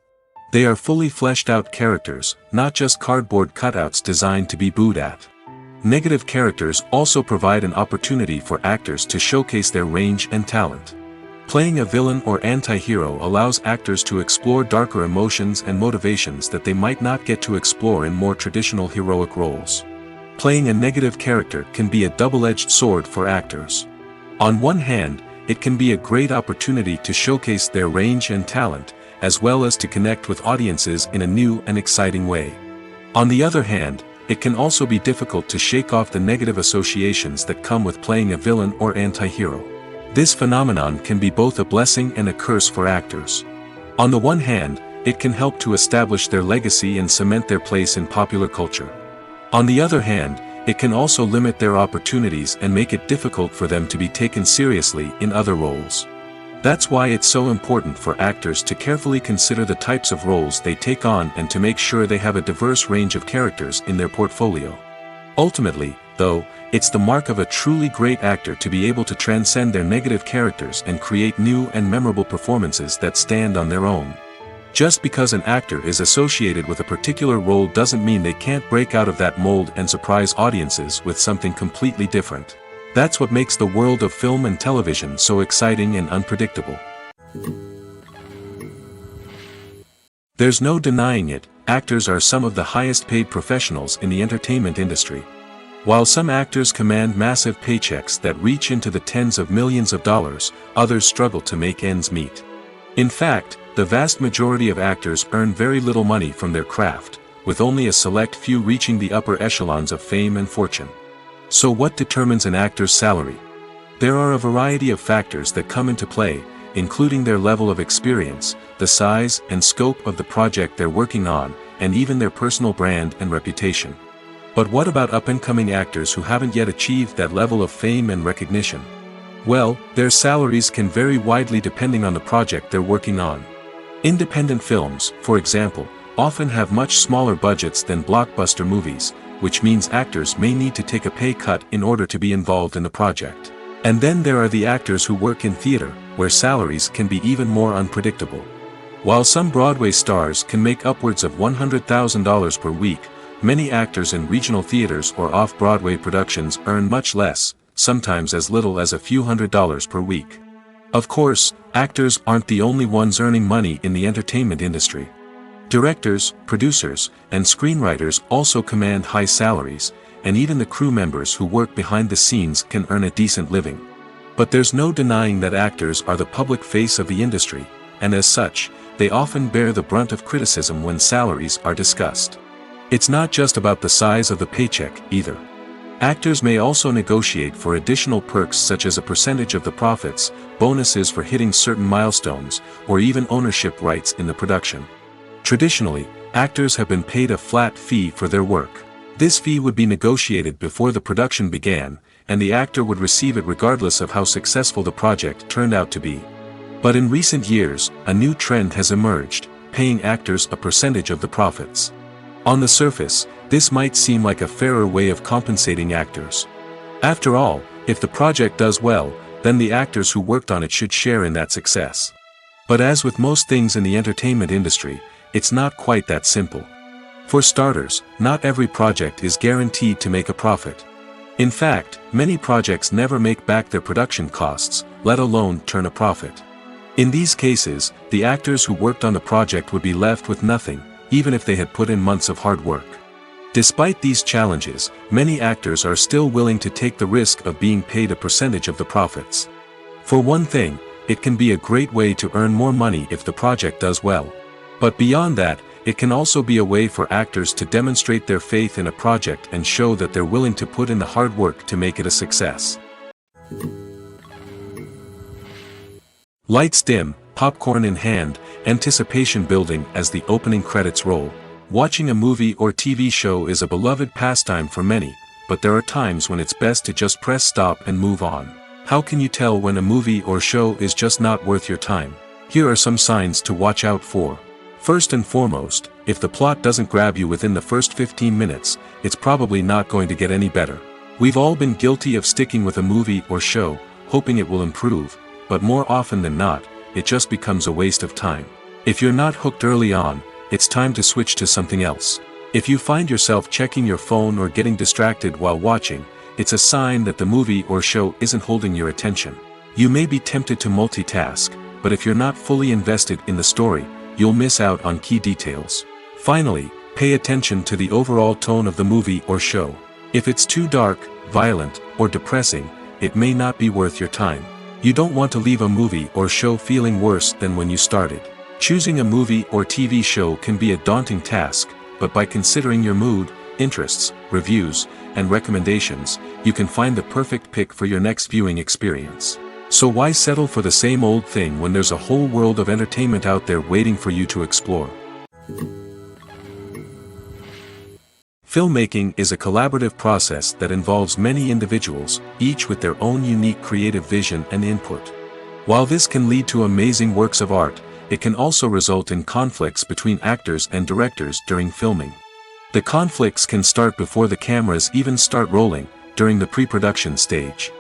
Speaker 2: They are fully fleshed out characters, not just cardboard cutouts designed to be booed at. Negative characters also provide an opportunity for actors to showcase their range and talent. Playing a villain or anti-hero allows actors to explore darker emotions and motivations that they might not get to explore in more traditional heroic roles. Playing a negative character can be a double-edged sword for actors. On one hand, it can be a great opportunity to showcase their range and talent, as well as to connect with audiences in a new and exciting way. On the other hand, it can also be difficult to shake off the negative associations that come with playing a villain or anti-hero. This phenomenon can be both a blessing and a curse for actors. On the one hand, it can help to establish their legacy and cement their place in popular culture. On the other hand, it can also limit their opportunities and make it difficult for them to be taken seriously in other roles. That's why it's so important for actors to carefully consider the types of roles they take on and to make sure they have a diverse range of characters in their portfolio. Ultimately, though, it's the mark of a truly great actor to be able to transcend their negative characters and create new and memorable performances that stand on their own. Just because an actor is associated with a particular role doesn't mean they can't break out of that mold and surprise audiences with something completely different. That's what makes the world of film and television so exciting and unpredictable. There's no denying it, actors are some of the highest paid professionals in the entertainment industry. While some actors command massive paychecks that reach into the tens of millions of dollars, others struggle to make ends meet. In fact, the vast majority of actors earn very little money from their craft, with only a select few reaching the upper echelons of fame and fortune. So what determines an actor's salary? There are a variety of factors that come into play, including their level of experience, the size and scope of the project they're working on, and even their personal brand and reputation. But what about up-and-coming actors who haven't yet achieved that level of fame and recognition? Well, their salaries can vary widely depending on the project they're working on. Independent films, for example, often have much smaller budgets than blockbuster movies, which means actors may need to take a pay cut in order to be involved in the project. And then there are the actors who work in theater, where salaries can be even more unpredictable. While some Broadway stars can make upwards of $100,000 per week, many actors in regional theaters or off-Broadway productions earn much less, sometimes as little as a few $100s per week. Of course, actors aren't the only ones earning money in the entertainment industry. Directors, producers, and screenwriters also command high salaries, and even the crew members who work behind the scenes can earn a decent living. But there's no denying that actors are the public face of the industry, and as such, they often bear the brunt of criticism when salaries are discussed. It's not just about the size of the paycheck, either. Actors may also negotiate for additional perks such as a percentage of the profits, bonuses for hitting certain milestones, or even ownership rights in the production. Traditionally, actors have been paid a flat fee for their work. This fee would be negotiated before the production began, and the actor would receive it regardless of how successful the project turned out to be. But in recent years, a new trend has emerged, paying actors a percentage of the profits. On the surface, this might seem like a fairer way of compensating actors. After all, if the project does well, then the actors who worked on it should share in that success. But as with most things in the entertainment industry, it's not quite that simple. For starters, not every project is guaranteed to make a profit. In fact, many projects never make back their production costs, let alone turn a profit. In these cases, the actors who worked on the project would be left with nothing, even if they had put in months of hard work. Despite these challenges, many actors are still willing to take the risk of being paid a percentage of the profits. For one thing, it can be a great way to earn more money if the project does well. But beyond that, it can also be a way for actors to demonstrate their faith in a project and show that they're willing to put in the hard work to make it a success. Lights dim, popcorn in hand, anticipation building as the opening credits roll. Watching a movie or TV show is a beloved pastime for many, but there are times when it's best to just press stop and move on. How can you tell when a movie or show is just not worth your time? Here are some signs to watch out for. First and foremost, if the plot doesn't grab you within the first 15 minutes, it's probably not going to get any better. We've all been guilty of sticking with a movie or show, hoping it will improve, but more often than not, it just becomes a waste of time. If you're not hooked early on, it's time to switch to something else. If you find yourself checking your phone or getting distracted while watching, it's a sign that the movie or show isn't holding your attention. You may be tempted to multitask, but if you're not fully invested in the story, you'll miss out on key details. Finally, pay attention to the overall tone of the movie or show. If it's too dark, violent, or depressing, it may not be worth your time. You don't want to leave a movie or show feeling worse than when you started. Choosing a movie or TV show can be a daunting task, but by considering your mood, interests, reviews, and recommendations, you can find the perfect pick for your next viewing experience. So why settle for the same old thing when there's a whole world of entertainment out there waiting for you to explore? Filmmaking is a collaborative process that involves many individuals, each with their own unique creative vision and input. While this can lead to amazing works of art, it can also result in conflicts between actors and directors during filming. The conflicts can start before the cameras even start rolling, during the pre-production stage.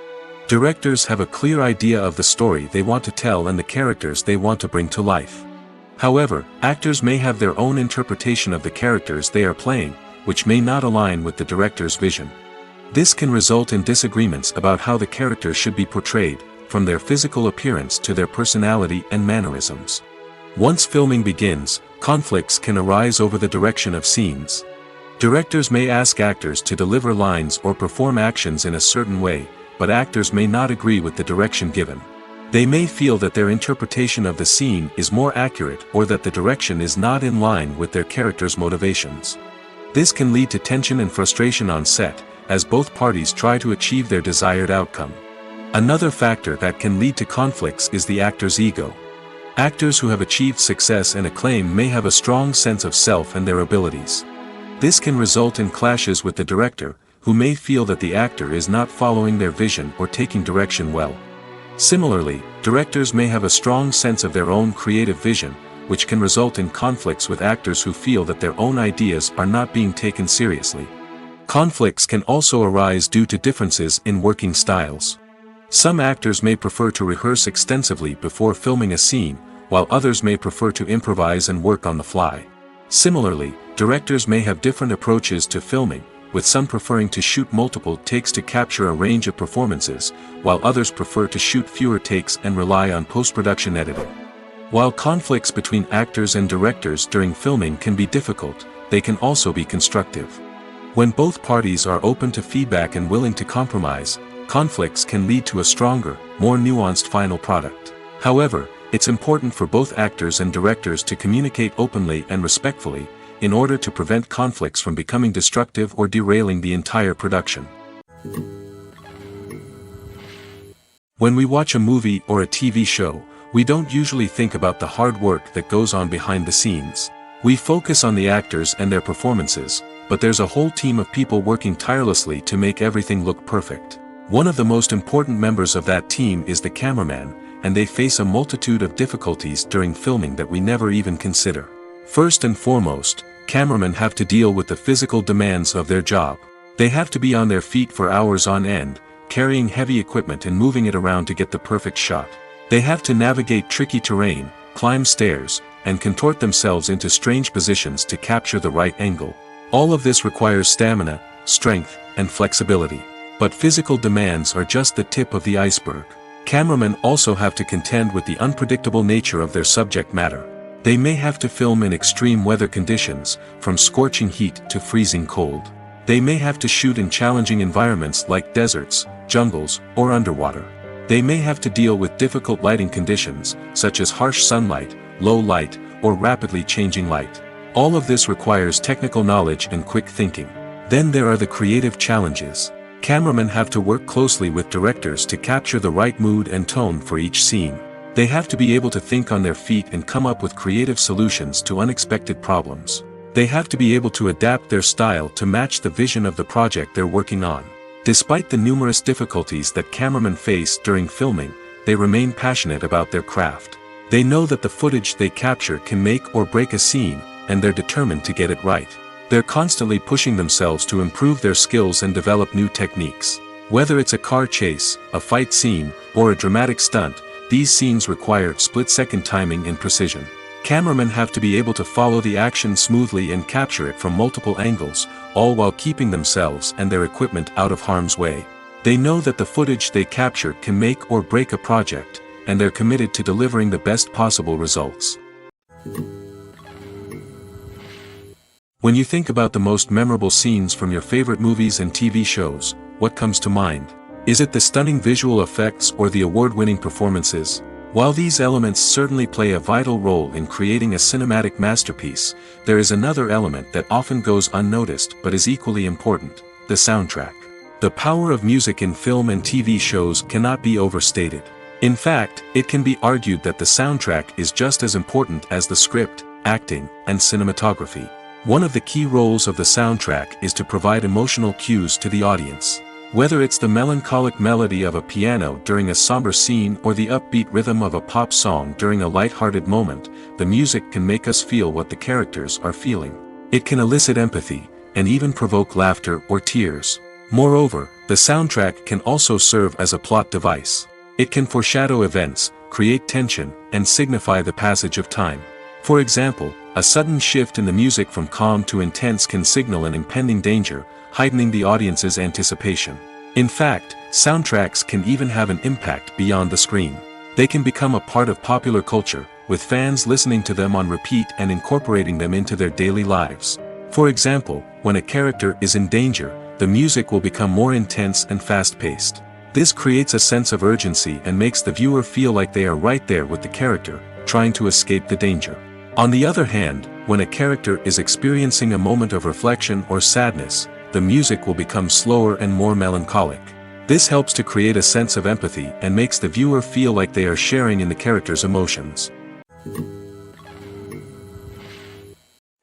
Speaker 2: Directors have a clear idea of the story they want to tell and the characters they want to bring to life. However, actors may have their own interpretation of the characters they are playing, which may not align with the director's vision. This can result in disagreements about how the characters should be portrayed, from their physical appearance to their personality and mannerisms. Once filming begins, conflicts can arise over the direction of scenes. Directors may ask actors to deliver lines or perform actions in a certain way, but actors may not agree with the direction given. They may feel that their interpretation of the scene is more accurate or that the direction is not in line with their character's motivations. This can lead to tension and frustration on set, as both parties try to achieve their desired outcome. Another factor that can lead to conflicts is the actor's ego. Actors who have achieved success and acclaim may have a strong sense of self and their abilities. This can result in clashes with the director, who may feel that the actor is not following their vision or taking direction well. Similarly, directors may have a strong sense of their own creative vision, which can result in conflicts with actors who feel that their own ideas are not being taken seriously. Conflicts can also arise due to differences in working styles. Some actors may prefer to rehearse extensively before filming a scene, while others may prefer to improvise and work on the fly. Similarly, directors may have different approaches to filming, with some preferring to shoot multiple takes to capture a range of performances, while others prefer to shoot fewer takes and rely on post-production editing. While conflicts between actors and directors during filming can be difficult, they can also be constructive. When both parties are open to feedback and willing to compromise, conflicts can lead to a stronger, more nuanced final product. However, it's important for both actors and directors to communicate openly and respectfully, in order to prevent conflicts from becoming destructive or derailing the entire production. When we watch a movie or a TV show, we don't usually think about the hard work that goes on behind the scenes. We focus on the actors and their performances, but there's a whole team of people working tirelessly to make everything look perfect. One of the most important members of that team is the cameraman, and they face a multitude of difficulties during filming that we never even consider. First and foremost, cameramen have to deal with the physical demands of their job. They have to be on their feet for hours on end, carrying heavy equipment and moving it around to get the perfect shot. They have to navigate tricky terrain, climb stairs, and contort themselves into strange positions to capture the right angle. All of this requires stamina, strength, and flexibility. But physical demands are just the tip of the iceberg. Cameramen also have to contend with the unpredictable nature of their subject matter. They may have to film in extreme weather conditions, from scorching heat to freezing cold. They may have to shoot in challenging environments like deserts, jungles, or underwater. They may have to deal with difficult lighting conditions, such as harsh sunlight, low light, or rapidly changing light. All of this requires technical knowledge and quick thinking. Then there are the creative challenges. Cameramen have to work closely with directors to capture the right mood and tone for each scene. They have to be able to think on their feet and come up with creative solutions to unexpected problems. They have to be able to adapt their style to match the vision of the project they're working on. Despite the numerous difficulties that cameramen face during filming, they remain passionate about their craft. They know that the footage they capture can make or break a scene, and they're determined to get it right. They're constantly pushing themselves to improve their skills and develop new techniques. Whether it's a car chase, a fight scene, or a dramatic stunt, these scenes require split-second timing and precision. Cameramen have to be able to follow the action smoothly and capture it from multiple angles, all while keeping themselves and their equipment out of harm's way. They know that the footage they capture can make or break a project, and they're committed to delivering the best possible results. When you think about the most memorable scenes from your favorite movies and TV shows, what comes to mind? Is it the stunning visual effects or the award-winning performances? While these elements certainly play a vital role in creating a cinematic masterpiece, there is another element that often goes unnoticed but is equally important: the soundtrack. The power of music in film and TV shows cannot be overstated. In fact, it can be argued that the soundtrack is just as important as the script, acting, and cinematography. One of the key roles of the soundtrack is to provide emotional cues to the audience. Whether it's the melancholic melody of a piano during a somber scene or the upbeat rhythm of a pop song during a light-hearted moment, the music can make us feel what the characters are feeling. It can elicit empathy, and even provoke laughter or tears. Moreover, the soundtrack can also serve as a plot device. It can foreshadow events, create tension, and signify the passage of time. For example, a sudden shift in the music from calm to intense can signal an impending danger, heightening the audience's anticipation. In fact, soundtracks can even have an impact beyond the screen. They can become a part of popular culture, with fans listening to them on repeat and incorporating them into their daily lives. For example, when a character is in danger, the music will become more intense and fast-paced. This creates a sense of urgency and makes the viewer feel like they are right there with the character, trying to escape the danger. On the other hand, when a character is experiencing a moment of reflection or sadness, the music will become slower and more melancholic. This helps to create a sense of empathy and makes the viewer feel like they are sharing in the character's emotions.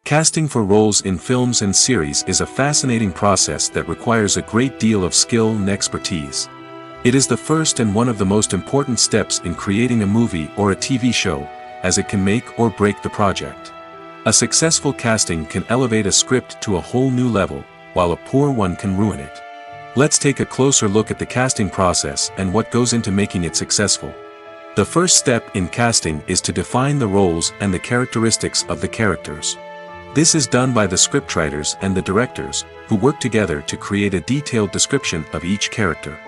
Speaker 2: Casting for roles in films and series is a fascinating process that requires a great deal of skill and expertise. It is the first and one of the most important steps in creating a movie or a TV show, as it can make or break the project. A successful casting can elevate a script to a whole new level, while a poor one can ruin it. Let's take a closer look at the casting process and what goes into making it successful. The first step in casting is to define the roles and the characteristics of the characters. This is done by the scriptwriters and the directors, who work together to create a detailed description of each character.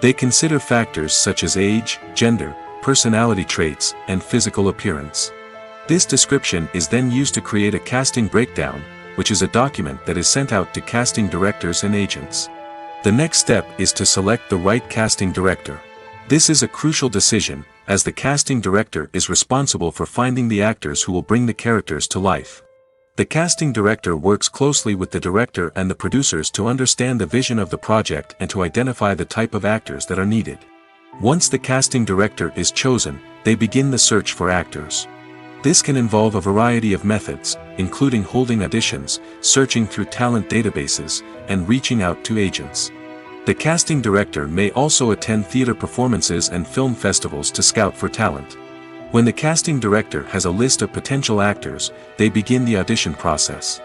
Speaker 2: They consider factors such as age, gender, personality traits, and physical appearance. This description is then used to create a casting breakdown, which is a document that is sent out to casting directors and agents. The next step is to select the right casting director. This is a crucial decision, as the casting director is responsible for finding the actors who will bring the characters to life. The casting director works closely with the director and the producers to understand the vision of the project and to identify the type of actors that are needed. Once the casting director is chosen, they begin the search for actors. This can involve a variety of methods, including holding auditions, searching through talent databases, and reaching out to agents. The casting director may also attend theater performances and film festivals to scout for talent. When the casting director has a list of potential actors, they begin the audition process.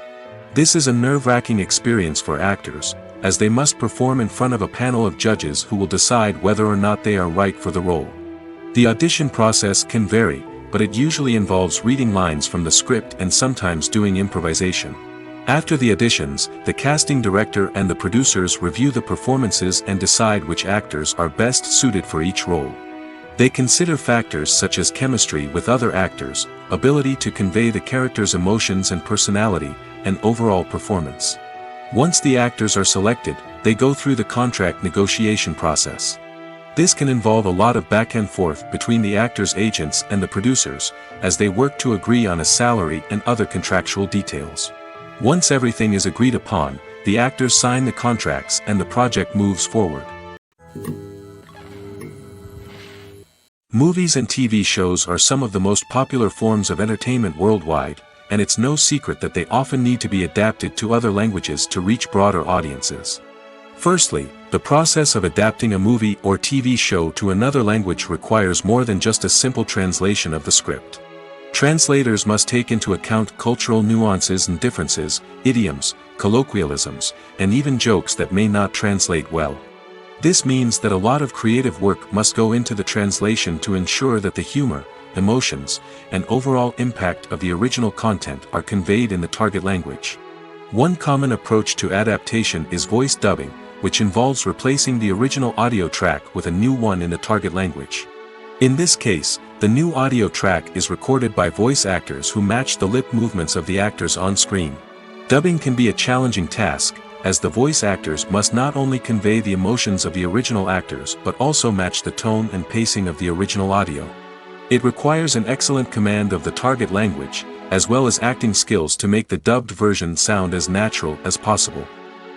Speaker 2: This is a nerve-wracking experience for actors, as they must perform in front of a panel of judges who will decide whether or not they are right for the role. The audition process can vary, but it usually involves reading lines from the script and sometimes doing improvisation. After the auditions, the casting director and the producers review the performances and decide which actors are best suited for each role. They consider factors such as chemistry with other actors, ability to convey the character's emotions and personality, and overall performance. Once the actors are selected, they go through the contract negotiation process. This can involve a lot of back and forth between the actors' agents and the producers, as they work to agree on a salary and other contractual details. Once everything is agreed upon, the actors sign the contracts and the project moves forward. Movies and TV shows are some of the most popular forms of entertainment worldwide, and it's no secret that they often need to be adapted to other languages to reach broader audiences. Firstly, the process of adapting a movie or TV show to another language requires more than just a simple translation of the script. Translators must take into account cultural nuances and differences, idioms, colloquialisms, and even jokes that may not translate well. This means that a lot of creative work must go into the translation to ensure that the humor, emotions, and overall impact of the original content are conveyed in the target language. One common approach to adaptation is voice dubbing, which involves replacing the original audio track with a new one in the target language. In this case, the new audio track is recorded by voice actors who match the lip movements of the actors on screen. Dubbing can be a challenging task, as the voice actors must not only convey the emotions of the original actors but also match the tone and pacing of the original audio. It requires an excellent command of the target language, as well as acting skills to make the dubbed version sound as natural as possible.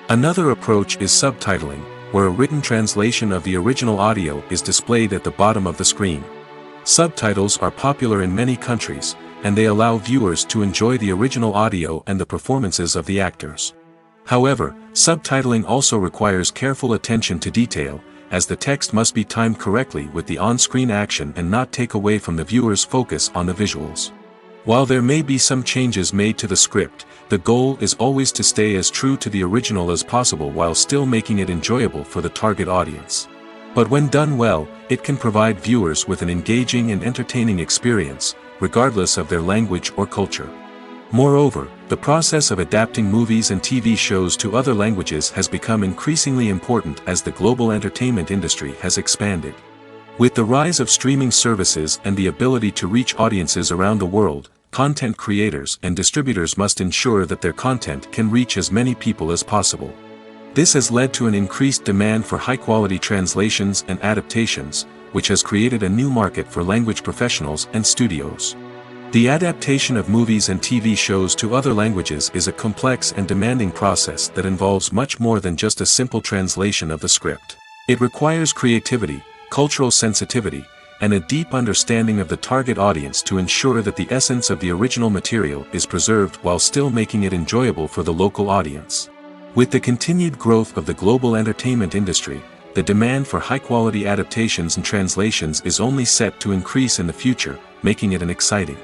Speaker 2: Another approach is subtitling, where a written translation of the original audio is displayed at the bottom of the screen. Subtitles are popular in many countries, and they allow viewers to enjoy the original audio and the performances of the actors. However, subtitling also requires careful attention to detail, as the text must be timed correctly with the on-screen action and not take away from the viewer's focus on the visuals. While there may be some changes made to the script, the goal is always to stay as true to the original as possible while still making it enjoyable for the target audience. But when done well, it can provide viewers with an engaging and entertaining experience, regardless of their language or culture. Moreover, the process of adapting movies and TV shows to other languages has become increasingly important as the global entertainment industry has expanded. With the rise of streaming services and the ability to reach audiences around the world, content creators and distributors must ensure that their content can reach as many people as possible. This has led to an increased demand for high-quality translations and adaptations, which has created a new market for language professionals and studios. The adaptation of movies and TV shows to other languages is a complex and demanding process that involves much more than just a simple translation of the script. It requires creativity, cultural sensitivity, and a deep understanding of the target audience to ensure that the essence of the original material is preserved while still making it enjoyable for the local audience. With the continued growth of the global entertainment industry, the demand for high-quality adaptations and translations is only set to increase in the future, making it an exciting.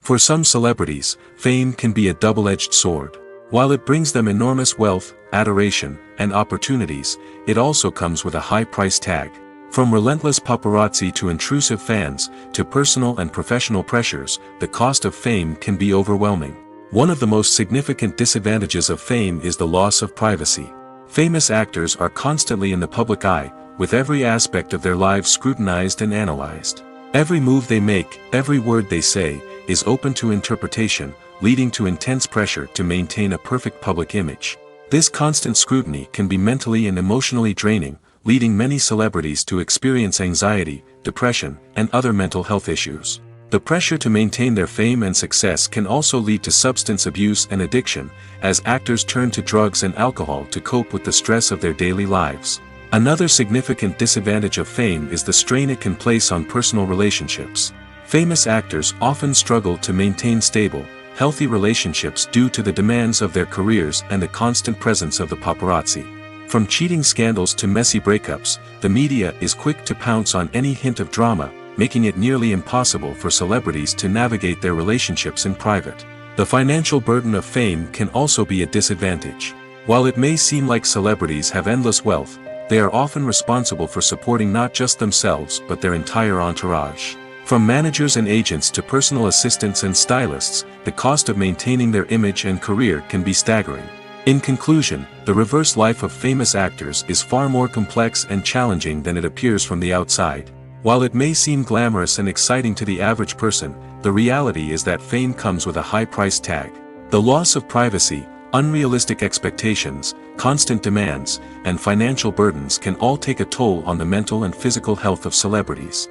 Speaker 2: For some celebrities, fame can be a double-edged sword. While it brings them enormous wealth, adoration, and opportunities, it also comes with a high price tag. From relentless paparazzi to intrusive fans, to personal and professional pressures, the cost of fame can be overwhelming. One of the most significant disadvantages of fame is the loss of privacy. Famous actors are constantly in the public eye, with every aspect of their lives scrutinized and analyzed. Every move they make, every word they say, is open to interpretation, leading to intense pressure to maintain a perfect public image. This constant scrutiny can be mentally and emotionally draining, leading many celebrities to experience anxiety, depression, and other mental health issues. The pressure to maintain their fame and success can also lead to substance abuse and addiction, as actors turn to drugs and alcohol to cope with the stress of their daily lives. Another significant disadvantage of fame is the strain it can place on personal relationships. Famous actors often struggle to maintain stable, healthy relationships due to the demands of their careers and the constant presence of the paparazzi. From cheating scandals to messy breakups, the media is quick to pounce on any hint of drama, making it nearly impossible for celebrities to navigate their relationships in private. The financial burden of fame can also be a disadvantage. While it may seem like celebrities have endless wealth, they are often responsible for supporting not just themselves but their entire entourage. From managers and agents to personal assistants and stylists, the cost of maintaining their image and career can be staggering. In conclusion, the reverse life of famous actors is far more complex and challenging than it appears from the outside. While it may seem glamorous and exciting to the average person, the reality is that fame comes with a high price tag. The loss of privacy, unrealistic expectations, constant demands, and financial burdens can all take a toll on the mental and physical health of celebrities.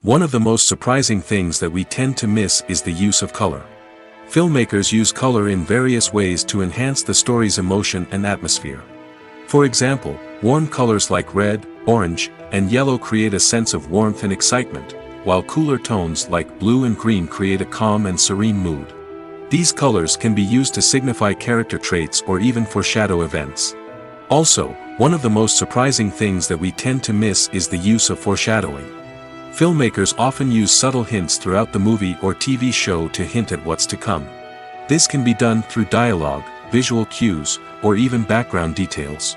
Speaker 2: One of the most surprising things that we tend to miss is the use of color. Filmmakers use color in various ways to enhance the story's emotion and atmosphere. For example, warm colors like red, orange, and yellow create a sense of warmth and excitement, while cooler tones like blue and green create a calm and serene mood. These colors can be used to signify character traits or even foreshadow events. Also, one of the most surprising things that we tend to miss is the use of foreshadowing. Filmmakers often use subtle hints throughout the movie or TV show to hint at what's to come. This can be done through dialogue, visual cues, or even background details.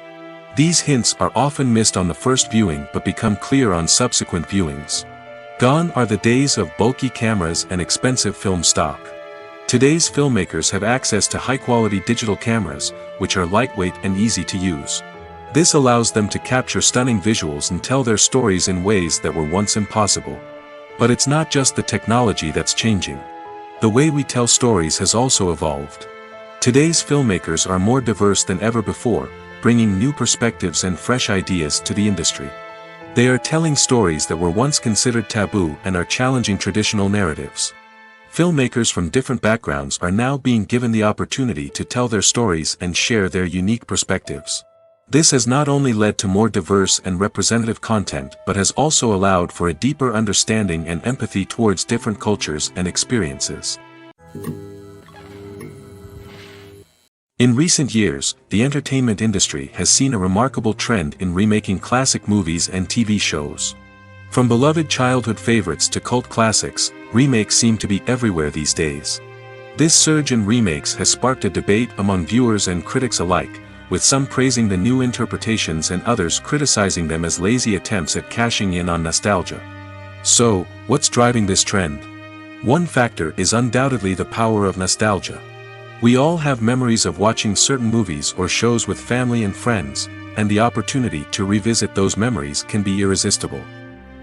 Speaker 2: These hints are often missed on the first viewing but become clear on subsequent viewings. Gone are the days of bulky cameras and expensive film stock. Today's filmmakers have access to high-quality digital cameras, which are lightweight and easy to use. This allows them to capture stunning visuals and tell their stories in ways that were once impossible. But it's not just the technology that's changing. The way we tell stories has also evolved. Today's filmmakers are more diverse than ever before, bringing new perspectives and fresh ideas to the industry. They are telling stories that were once considered taboo and are challenging traditional narratives. Filmmakers from different backgrounds are now being given the opportunity to tell their stories and share their unique perspectives. This has not only led to more diverse and representative content but has also allowed for a deeper understanding and empathy towards different cultures and experiences. In recent years, the entertainment industry has seen a remarkable trend in remaking classic movies and TV shows. From beloved childhood favorites to cult classics, remakes seem to be everywhere these days. This surge in remakes has sparked a debate among viewers and critics alike, with some praising the new interpretations and others criticizing them as lazy attempts at cashing in on nostalgia. So, what's driving this trend? One factor is undoubtedly the power of nostalgia. We all have memories of watching certain movies or shows with family and friends, and the opportunity to revisit those memories can be irresistible.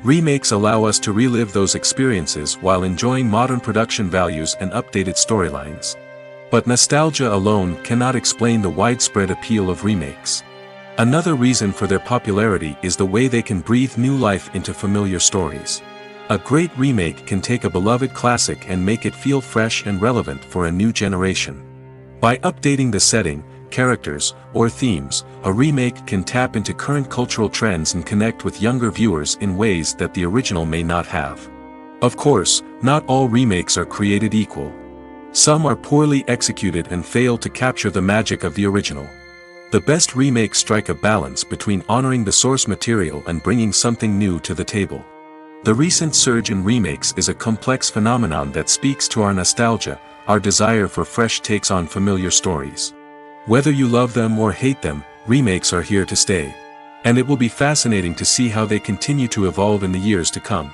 Speaker 2: Remakes allow us to relive those experiences while enjoying modern production values and updated storylines. But nostalgia alone cannot explain the widespread appeal of remakes. Another reason for their popularity is the way they can breathe new life into familiar stories. A great remake can take a beloved classic and make it feel fresh and relevant for a new generation. By updating the setting, characters, or themes, a remake can tap into current cultural trends and connect with younger viewers in ways that the original may not have. Of course, not all remakes are created equal. Some are poorly executed and fail to capture the magic of the original. The best remakes strike a balance between honoring the source material and bringing something new to the table. The recent surge in remakes is a complex phenomenon that speaks to our nostalgia, our desire for fresh takes on familiar stories. Whether you love them or hate them, remakes are here to stay. And it will be fascinating to see how they continue to evolve in the years to come.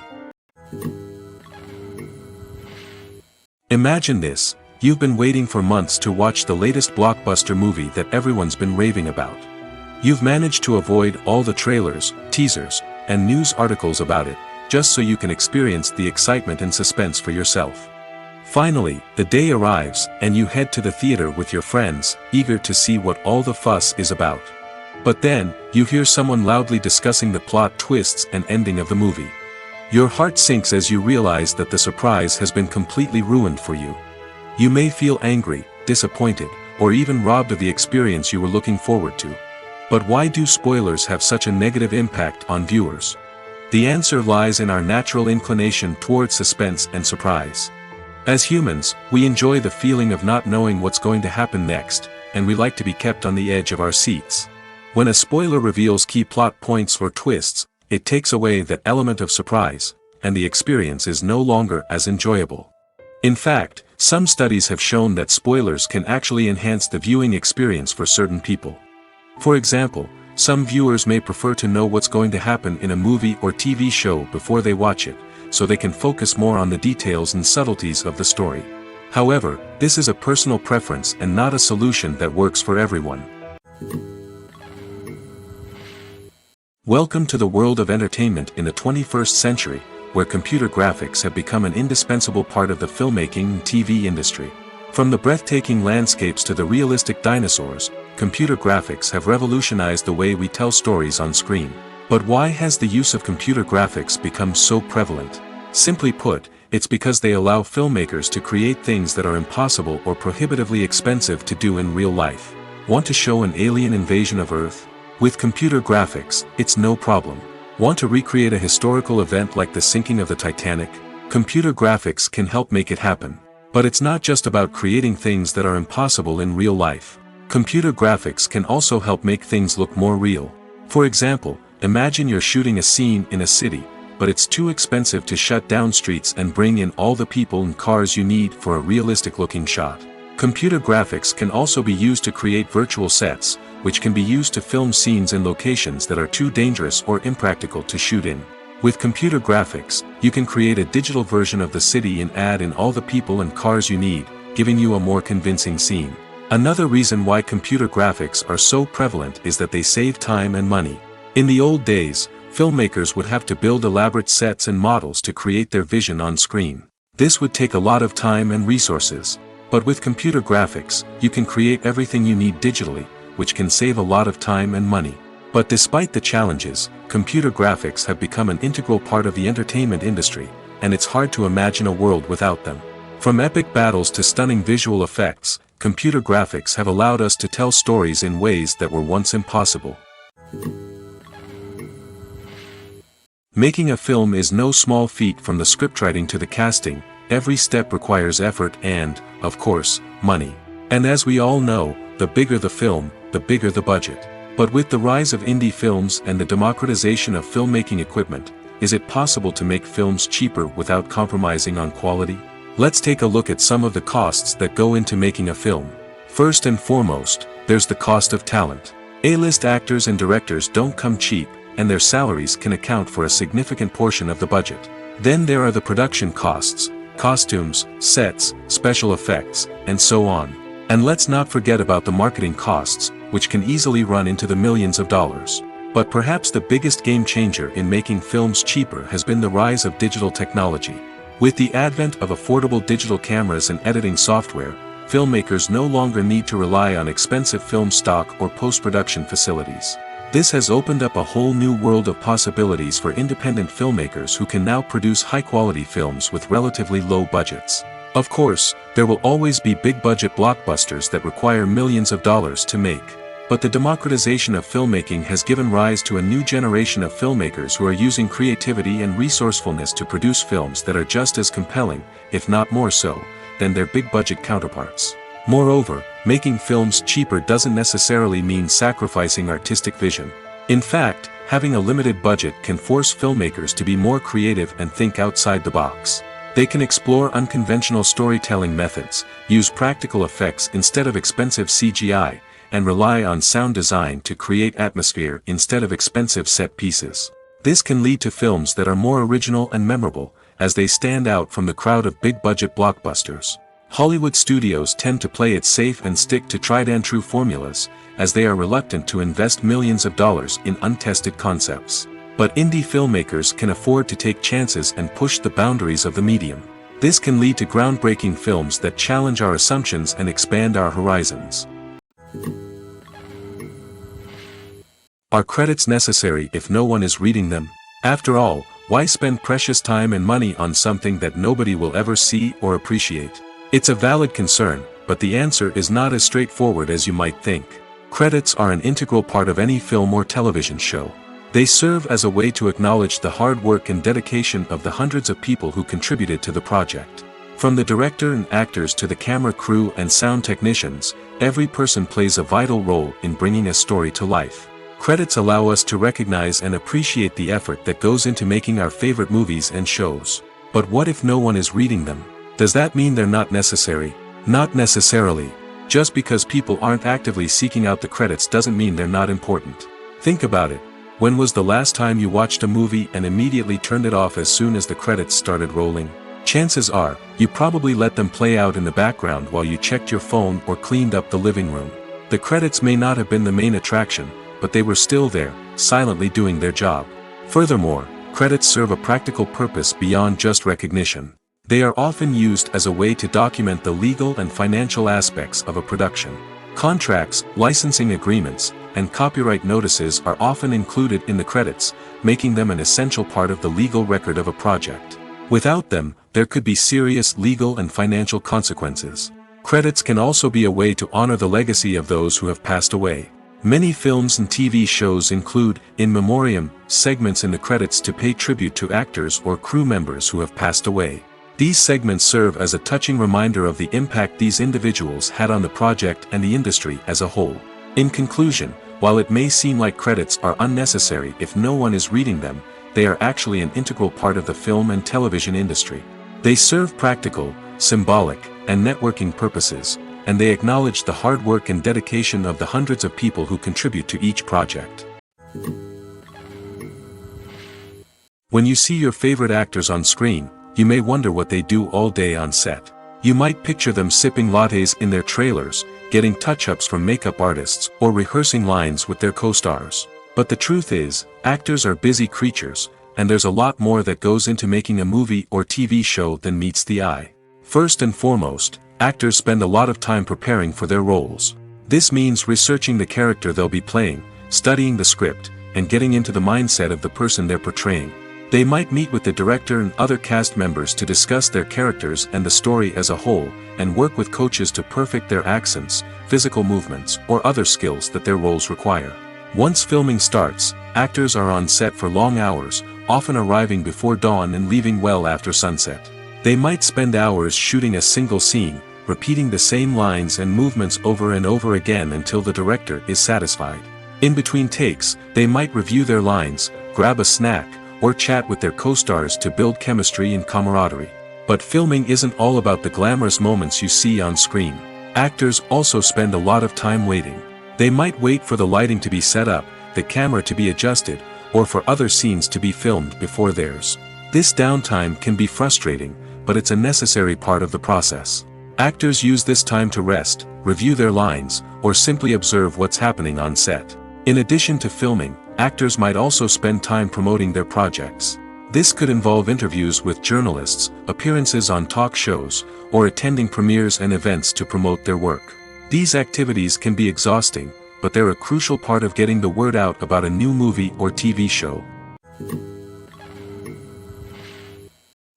Speaker 2: Imagine this. You've been waiting for months to watch the latest blockbuster movie that everyone's been raving about. You've managed to avoid all the trailers, teasers, and news articles about it, just so you can experience the excitement and suspense for yourself. Finally, the day arrives, and you head to the theater with your friends, eager to see what all the fuss is about. But then, you hear someone loudly discussing the plot twists and ending of the movie. Your heart sinks as you realize that the surprise has been completely ruined for you. You may feel angry, disappointed, or even robbed of the experience you were looking forward to. But why do spoilers have such a negative impact on viewers? The answer lies in our natural inclination towards suspense and surprise. As humans, we enjoy the feeling of not knowing what's going to happen next, and we like to be kept on the edge of our seats. When a spoiler reveals key plot points or twists, it takes away that element of surprise, and the experience is no longer as enjoyable. In fact, some studies have shown that spoilers can actually enhance the viewing experience for certain people. For example, some viewers may prefer to know what's going to happen in a movie or TV show before they watch it, so they can focus more on the details and subtleties of the story. However, this is a personal preference and not a solution that works for everyone. Welcome to the world of entertainment in the 21st century, where computer graphics have become an indispensable part of the filmmaking and TV industry. From the breathtaking landscapes to the realistic dinosaurs, computer graphics have revolutionized the way we tell stories on screen. But why has the use of computer graphics become so prevalent? Simply put, it's because they allow filmmakers to create things that are impossible or prohibitively expensive to do in real life. Want to show an alien invasion of Earth? With computer graphics, it's no problem. Want to recreate a historical event like the sinking of the Titanic? Computer graphics can help make it happen. But it's not just about creating things that are impossible in real life. Computer graphics can also help make things look more real. For example, imagine you're shooting a scene in a city, but it's too expensive to shut down streets and bring in all the people and cars you need for a realistic-looking shot. Computer graphics can also be used to create virtual sets, which can be used to film scenes in locations that are too dangerous or impractical to shoot in. With computer graphics, you can create a digital version of the city and add in all the people and cars you need, giving you a more convincing scene. Another reason why computer graphics are so prevalent is that they save time and money. In the old days, filmmakers would have to build elaborate sets and models to create their vision on screen. This would take a lot of time and resources. But with computer graphics, you can create everything you need digitally, which can save a lot of time and money. But despite the challenges, computer graphics have become an integral part of the entertainment industry, and it's hard to imagine a world without them. From epic battles to stunning visual effects, computer graphics have allowed us to tell stories in ways that were once impossible. Making a film is no small feat. From the scriptwriting to the casting, every step requires effort and, of course, money. And as we all know, the bigger the film, the bigger the budget. But with the rise of indie films and the democratization of filmmaking equipment, is it possible to make films cheaper without compromising on quality? Let's take a look at some of the costs that go into making a film. First and foremost, there's the cost of talent. A-list actors and directors don't come cheap, and their salaries can account for a significant portion of the budget. Then there are the production costs, costumes, sets, special effects, and so on. And let's not forget about the marketing costs, which can easily run into the millions of dollars. But perhaps the biggest game changer in making films cheaper has been the rise of digital technology. With the advent of affordable digital cameras and editing software, filmmakers no longer need to rely on expensive film stock or post-production facilities. This has opened up a whole new world of possibilities for independent filmmakers who can now produce high-quality films with relatively low budgets. Of course, there will always be big-budget blockbusters that require millions of dollars to make. But the democratization of filmmaking has given rise to a new generation of filmmakers who are using creativity and resourcefulness to produce films that are just as compelling, if not more so, than their big-budget counterparts. Moreover, making films cheaper doesn't necessarily mean sacrificing artistic vision. In fact, having a limited budget can force filmmakers to be more creative and think outside the box. They can explore unconventional storytelling methods, use practical effects instead of expensive CGI, and rely on sound design to create atmosphere instead of expensive set pieces. This can lead to films that are more original and memorable, as they stand out from the crowd of big-budget blockbusters. Hollywood studios tend to play it safe and stick to tried-and-true formulas, as they are reluctant to invest millions of dollars in untested concepts. But indie filmmakers can afford to take chances and push the boundaries of the medium. This can lead to groundbreaking films that challenge our assumptions and expand our horizons. Are credits necessary if no one is reading them? After all, why spend precious time and money on something that nobody will ever see or appreciate? It's a valid concern, but the answer is not as straightforward as you might think. Credits are an integral part of any film or television show. They serve as a way to acknowledge the hard work and dedication of the hundreds of people who contributed to the project. From the director and actors to the camera crew and sound technicians, every person plays a vital role in bringing a story to life. Credits allow us to recognize and appreciate the effort that goes into making our favorite movies and shows. But what if no one is reading them? Does that mean they're not necessary? Not necessarily. Just because people aren't actively seeking out the credits doesn't mean they're not important. Think about it. When was the last time you watched a movie and immediately turned it off as soon as the credits started rolling? Chances are, you probably let them play out in the background while you checked your phone or cleaned up the living room. The credits may not have been the main attraction, but they were still there, silently doing their job. Furthermore, credits serve a practical purpose beyond just recognition. They are often used as a way to document the legal and financial aspects of a production. Contracts, licensing agreements, and copyright notices are often included in the credits, making them an essential part of the legal record of a project. Without them, there could be serious legal and financial consequences. Credits can also be a way to honor the legacy of those who have passed away. Many films and TV shows include, in memoriam, segments in the credits to pay tribute to actors or crew members who have passed away. These segments serve as a touching reminder of the impact these individuals had on the project and the industry as a whole. In conclusion, while it may seem like credits are unnecessary if no one is reading them, they are actually an integral part of the film and television industry. They serve practical, symbolic, and networking purposes, and they acknowledge the hard work and dedication of the hundreds of people who contribute to each project. When you see your favorite actors on screen, you may wonder what they do all day on set. You might picture them sipping lattes in their trailers, getting touch-ups from makeup artists, or rehearsing lines with their co-stars. But the truth is, actors are busy creatures, and there's a lot more that goes into making a movie or TV show than meets the eye. First and foremost, actors spend a lot of time preparing for their roles. This means researching the character they'll be playing, studying the script, and getting into the mindset of the person they're portraying. They might meet with the director and other cast members to discuss their characters and the story as a whole, and work with coaches to perfect their accents, physical movements, or other skills that their roles require. Once filming starts, actors are on set for long hours, often arriving before dawn and leaving well after sunset. They might spend hours shooting a single scene, repeating the same lines and movements over and over again until the director is satisfied. In between takes, they might review their lines, grab a snack, or chat with their co-stars to build chemistry and camaraderie. But filming isn't all about the glamorous moments you see on screen. Actors also spend a lot of time waiting. They might wait for the lighting to be set up, the camera to be adjusted, or for other scenes to be filmed before theirs. This downtime can be frustrating, but it's a necessary part of the process. Actors use this time to rest, review their lines, or simply observe what's happening on set. In addition to filming, actors might also spend time promoting their projects. This could involve interviews with journalists, appearances on talk shows, or attending premieres and events to promote their work. These activities can be exhausting, but they're a crucial part of getting the word out about a new movie or TV show.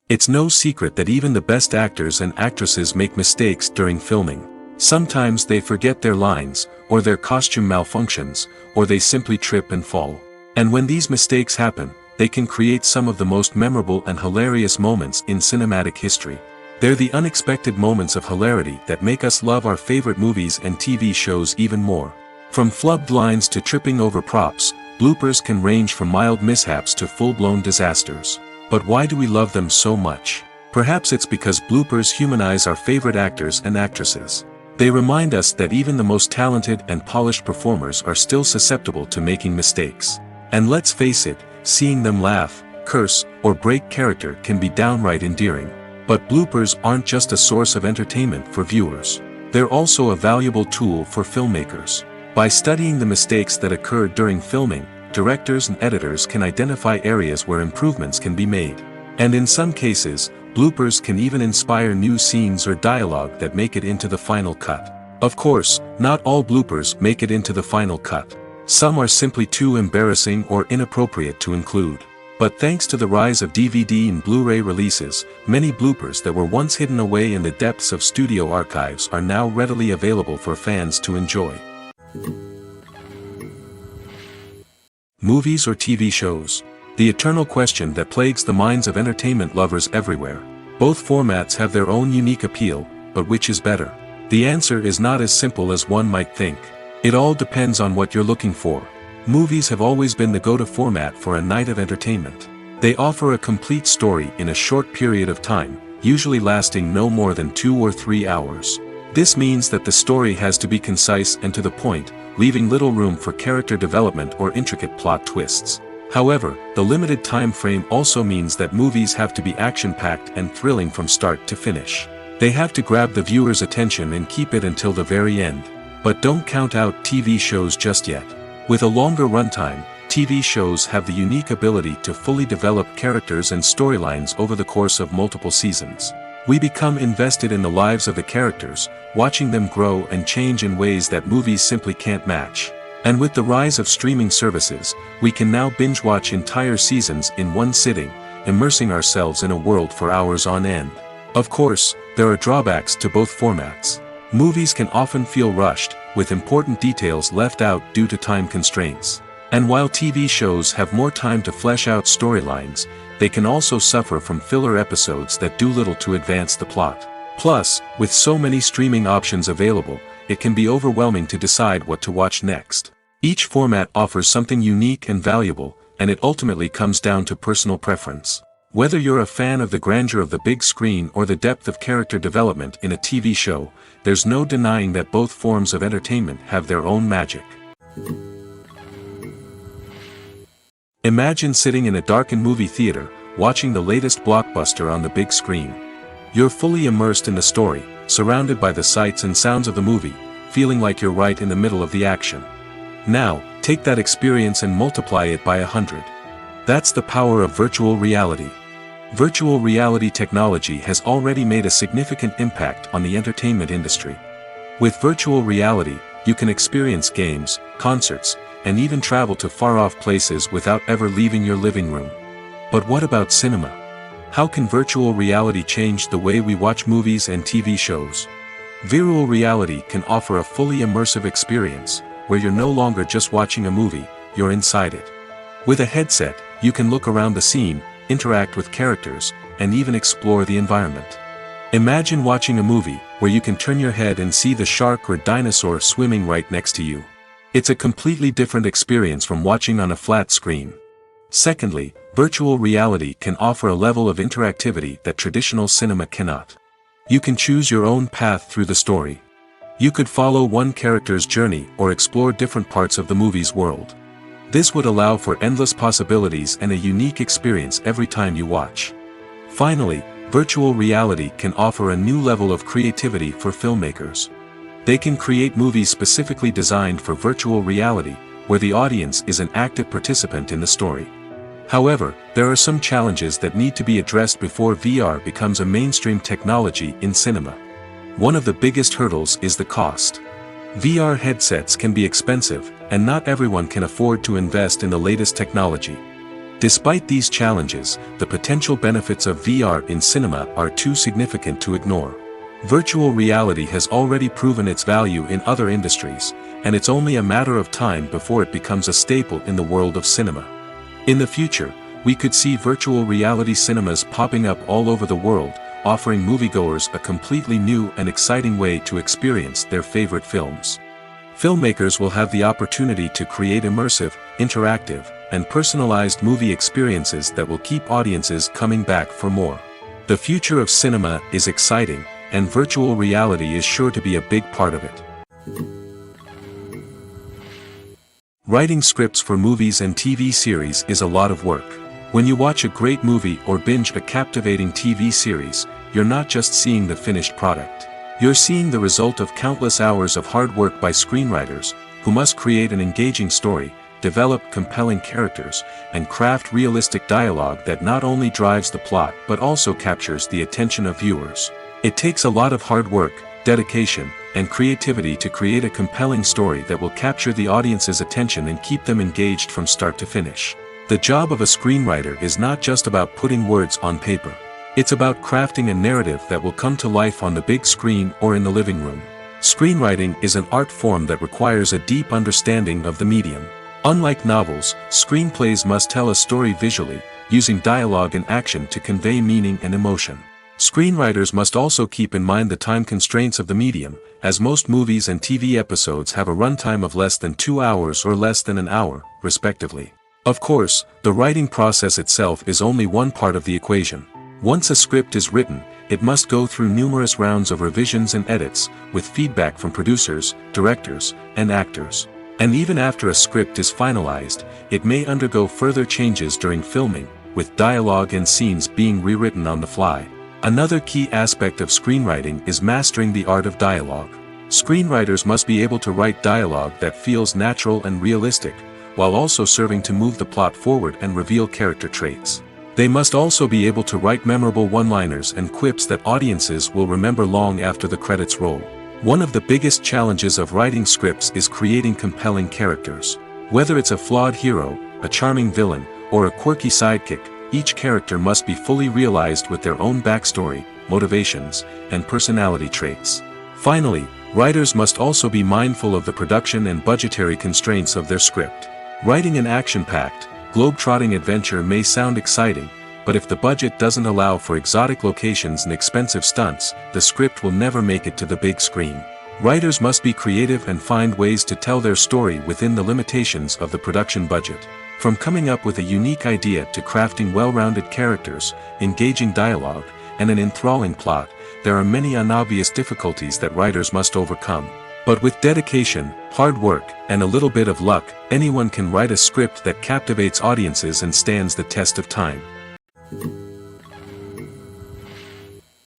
Speaker 2: It's no secret that even the best actors and actresses make mistakes during filming. Sometimes they forget their lines, or their costume malfunctions, or they simply trip and fall. And when these mistakes happen, they can create some of the most memorable and hilarious moments in cinematic history. They're the unexpected moments of hilarity that make us love our favorite movies and TV shows even more. From flubbed lines to tripping over props, bloopers can range from mild mishaps to full-blown disasters. But why do we love them so much? Perhaps it's because bloopers humanize our favorite actors and actresses. They remind us that even the most talented and polished performers are still susceptible to making mistakes. And let's face it, seeing them laugh, curse, or break character can be downright endearing. But bloopers aren't just a source of entertainment for viewers. They're also a valuable tool for filmmakers. By studying the mistakes that occurred during filming, directors and editors can identify areas where improvements can be made. And in some cases, bloopers can even inspire new scenes or dialogue that make it into the final cut. Of course, not all bloopers make it into the final cut. Some are simply too embarrassing or inappropriate to include. But thanks to the rise of DVD and Blu-ray releases, many bloopers that were once hidden away in the depths of studio archives are now readily available for fans to enjoy. Movies or TV shows? The eternal question that plagues the minds of entertainment lovers everywhere. Both formats have their own unique appeal, but which is better? The answer is not as simple as one might think. It all depends on what you're looking for. Movies have always been the go-to format for a night of entertainment. They offer a complete story in a short period of time, usually lasting no more than 2 or 3 hours. This means that the story has to be concise and to the point, leaving little room for character development or intricate plot twists. However, the limited time frame also means that movies have to be action-packed and thrilling from start to finish. They have to grab the viewer's attention and keep it until the very end. But don't count out TV shows just yet. With a longer runtime, TV shows have the unique ability to fully develop characters and storylines over the course of multiple seasons. We become invested in the lives of the characters, watching them grow and change in ways that movies simply can't match. And with the rise of streaming services, we can now binge-watch entire seasons in one sitting, immersing ourselves in a world for hours on end. Of course, there are drawbacks to both formats. Movies can often feel rushed, with important details left out due to time constraints. And while TV shows have more time to flesh out storylines, they can also suffer from filler episodes that do little to advance the plot. Plus, with so many streaming options available, it can be overwhelming to decide what to watch next. Each format offers something unique and valuable, and it ultimately comes down to personal preference. Whether you're a fan of the grandeur of the big screen or the depth of character development in a TV show, there's no denying that both forms of entertainment have their own magic. Imagine sitting in a darkened movie theater, watching the latest blockbuster on the big screen. You're fully immersed in the story, surrounded by the sights and sounds of the movie, feeling like you're right in the middle of the action. Now, take that experience and multiply it by 100. That's the power of virtual reality. Virtual reality technology has already made a significant impact on the entertainment industry. With virtual reality, you can experience games, concerts, and even travel to far-off places without ever leaving your living room. But what about cinema? How can virtual reality change the way we watch movies and TV shows? Virtual reality can offer a fully immersive experience, where you're no longer just watching a movie, you're inside it. With a headset, you can look around the scene, interact with characters, and even explore the environment. Imagine watching a movie where you can turn your head and see the shark or dinosaur swimming right next to you. It's a completely different experience from watching on a flat screen. Secondly, virtual reality can offer a level of interactivity that traditional cinema cannot. You can choose your own path through the story. You could follow one character's journey or explore different parts of the movie's world. This would allow for endless possibilities and a unique experience every time you watch. Finally, virtual reality can offer a new level of creativity for filmmakers. They can create movies specifically designed for virtual reality, where the audience is an active participant in the story. However, there are some challenges that need to be addressed before VR becomes a mainstream technology in cinema. One of the biggest hurdles is the cost. VR headsets can be expensive, and not everyone can afford to invest in the latest technology. Despite these challenges, the potential benefits of VR in cinema are too significant to ignore. Virtual reality has already proven its value in other industries, and it's only a matter of time before it becomes a staple in the world of cinema. In the future, we could see virtual reality cinemas popping up all over the world, offering moviegoers a completely new and exciting way to experience their favorite films. Filmmakers will have the opportunity to create immersive, interactive, and personalized movie experiences that will keep audiences coming back for more. The future of cinema is exciting, and virtual reality is sure to be a big part of it. Writing scripts for movies and TV series is a lot of work. When you watch a great movie or binge a captivating TV series, you're not just seeing the finished product. You're seeing the result of countless hours of hard work by screenwriters, who must create an engaging story, develop compelling characters, and craft realistic dialogue that not only drives the plot but also captures the attention of viewers. It takes a lot of hard work, dedication, and creativity to create a compelling story that will capture the audience's attention and keep them engaged from start to finish. The job of a screenwriter is not just about putting words on paper. It's about crafting a narrative that will come to life on the big screen or in the living room. Screenwriting is an art form that requires a deep understanding of the medium. Unlike novels, screenplays must tell a story visually, using dialogue and action to convey meaning and emotion. Screenwriters must also keep in mind the time constraints of the medium, as most movies and TV episodes have a runtime of less than 2 hours or less than an hour, respectively. Of course, the writing process itself is only one part of the equation. Once a script is written, it must go through numerous rounds of revisions and edits, with feedback from producers, directors, and actors. And even after a script is finalized, it may undergo further changes during filming, with dialogue and scenes being rewritten on the fly. Another key aspect of screenwriting is mastering the art of dialogue. Screenwriters must be able to write dialogue that feels natural and realistic, while also serving to move the plot forward and reveal character traits. They must also be able to write memorable one-liners and quips that audiences will remember long after the credits roll. One of the biggest challenges of writing scripts is creating compelling characters. Whether it's a flawed hero, a charming villain, or a quirky sidekick, each character must be fully realized with their own backstory, motivations, and personality traits. Finally, writers must also be mindful of the production and budgetary constraints of their script. Writing an action-packed, globe-trotting adventure may sound exciting, but if the budget doesn't allow for exotic locations and expensive stunts, the script will never make it to the big screen. Writers must be creative and find ways to tell their story within the limitations of the production budget. From coming up with a unique idea to crafting well-rounded characters, engaging dialogue, and an enthralling plot, there are many unobvious difficulties that writers must overcome. But with dedication, hard work, and a little bit of luck, anyone can write a script that captivates audiences and stands the test of time.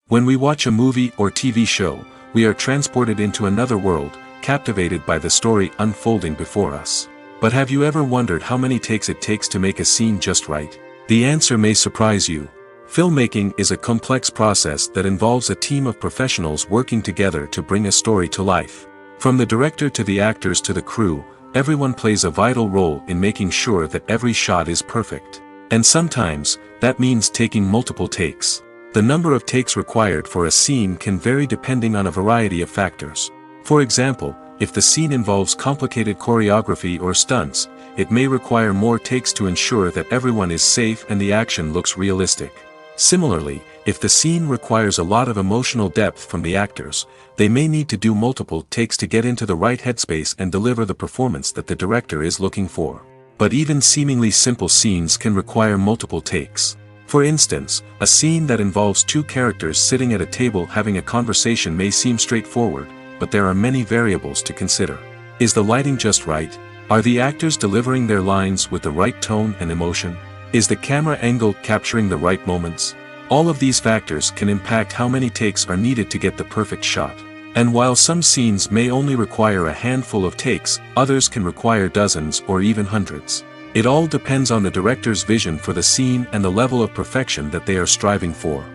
Speaker 2: When we watch a movie or TV show, we are transported into another world, captivated by the story unfolding before us. But have you ever wondered how many takes it takes to make a scene just right? The answer may surprise you. Filmmaking is a complex process that involves a team of professionals working together to bring a story to life. From the director to the actors to the crew, everyone plays a vital role in making sure that every shot is perfect. And sometimes, that means taking multiple takes. The number of takes required for a scene can vary depending on a variety of factors. For example, if the scene involves complicated choreography or stunts, it may require more takes to ensure that everyone is safe and the action looks realistic. Similarly, if the scene requires a lot of emotional depth from the actors, they may need to do multiple takes to get into the right headspace and deliver the performance that the director is looking for. But even seemingly simple scenes can require multiple takes. For instance, a scene that involves two characters sitting at a table having a conversation may seem straightforward, but there are many variables to consider. Is the lighting just right? Are the actors delivering their lines with the right tone and emotion? Is the camera angle capturing the right moments? All of these factors can impact how many takes are needed to get the perfect shot. And while some scenes may only require a handful of takes, others can require dozens or even hundreds. It all depends on the director's vision for the scene and the level of perfection that they are striving for.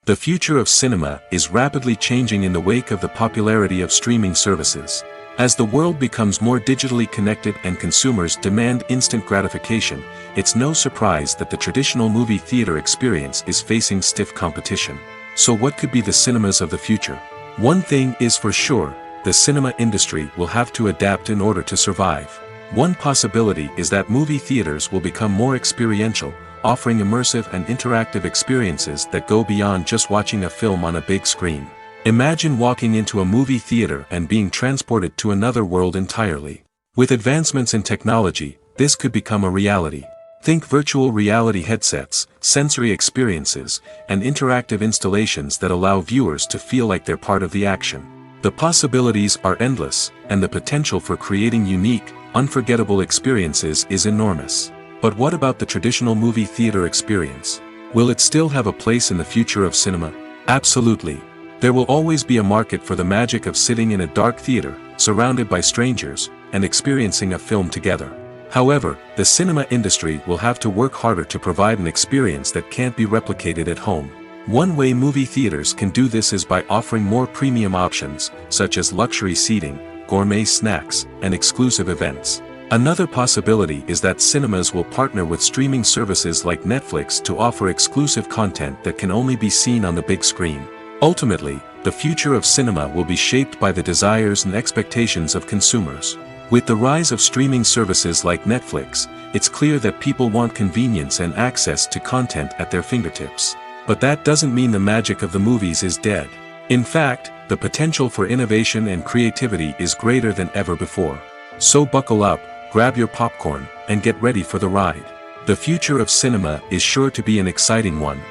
Speaker 2: The future of cinema is rapidly changing in the wake of the popularity of streaming services. As the world becomes more digitally connected and consumers demand instant gratification, it's no surprise that the traditional movie theater experience is facing stiff competition. So what could be the cinemas of the future? One thing is for sure, the cinema industry will have to adapt in order to survive. One possibility is that movie theaters will become more experiential, offering immersive and interactive experiences that go beyond just watching a film on a big screen. Imagine walking into a movie theater and being transported to another world entirely. With advancements in technology, this could become a reality. Think virtual reality headsets, sensory experiences, and interactive installations that allow viewers to feel like they're part of the action. The possibilities are endless, and the potential for creating unique, unforgettable experiences is enormous. But what about the traditional movie theater experience? Will it still have a place in the future of cinema? Absolutely. There will always be a market for the magic of sitting in a dark theater, surrounded by strangers, and experiencing a film together. However, the cinema industry will have to work harder to provide an experience that can't be replicated at home. One way movie theaters can do this is by offering more premium options, such as luxury seating, gourmet snacks, and exclusive events. Another possibility is that cinemas will partner with streaming services like Netflix to offer exclusive content that can only be seen on the big screen. Ultimately, the future of cinema will be shaped by the desires and expectations of consumers. With the rise of streaming services like Netflix, it's clear that people want convenience and access to content at their fingertips. But that doesn't mean the magic of the movies is dead. In fact, the potential for innovation and creativity is greater than ever before. So buckle up, grab your popcorn, and get ready for the ride. The future of cinema is sure to be an exciting one.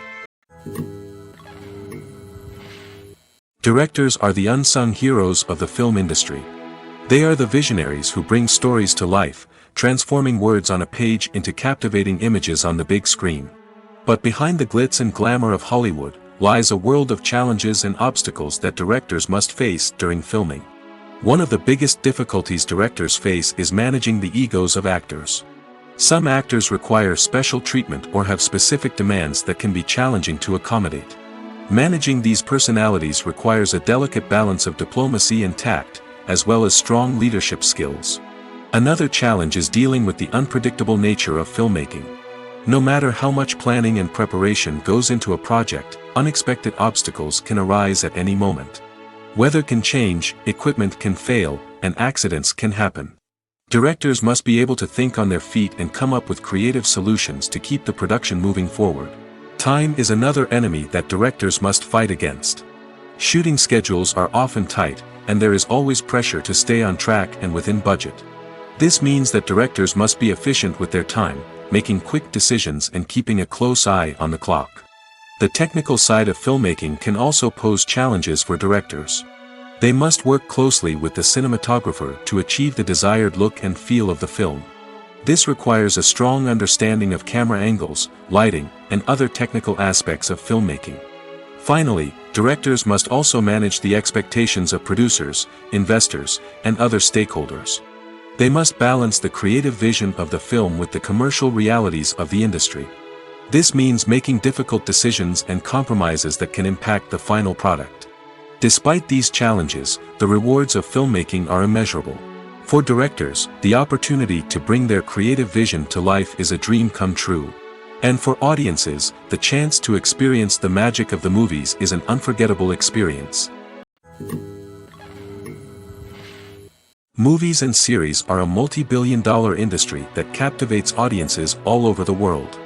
Speaker 2: Directors are the unsung heroes of the film industry. They are the visionaries who bring stories to life, transforming words on a page into captivating images on the big screen. But behind the glitz and glamour of Hollywood, lies a world of challenges and obstacles that directors must face during filming. One of the biggest difficulties directors face is managing the egos of actors. Some actors require special treatment or have specific demands that can be challenging to accommodate. Managing these personalities requires a delicate balance of diplomacy and tact, as well as strong leadership skills. Another challenge is dealing with the unpredictable nature of filmmaking. No matter how much planning and preparation goes into a project, unexpected obstacles can arise at any moment. Weather can change, equipment can fail, and accidents can happen. Directors must be able to think on their feet and come up with creative solutions to keep the production moving forward. Time is another enemy that directors must fight against. Shooting schedules are often tight, and there is always pressure to stay on track and within budget. This means that directors must be efficient with their time, making quick decisions and keeping a close eye on the clock. The technical side of filmmaking can also pose challenges for directors. They must work closely with the cinematographer to achieve the desired look and feel of the film. This requires a strong understanding of camera angles, lighting, and other technical aspects of filmmaking. Finally, directors must also manage the expectations of producers, investors, and other stakeholders. They must balance the creative vision of the film with the commercial realities of the industry. This means making difficult decisions and compromises that can impact the final product. Despite these challenges, the rewards of filmmaking are immeasurable. For directors, the opportunity to bring their creative vision to life is a dream come true. And for audiences, the chance to experience the magic of the movies is an unforgettable experience. Movies and series are a multi-billion-dollar industry that captivates audiences all over the world.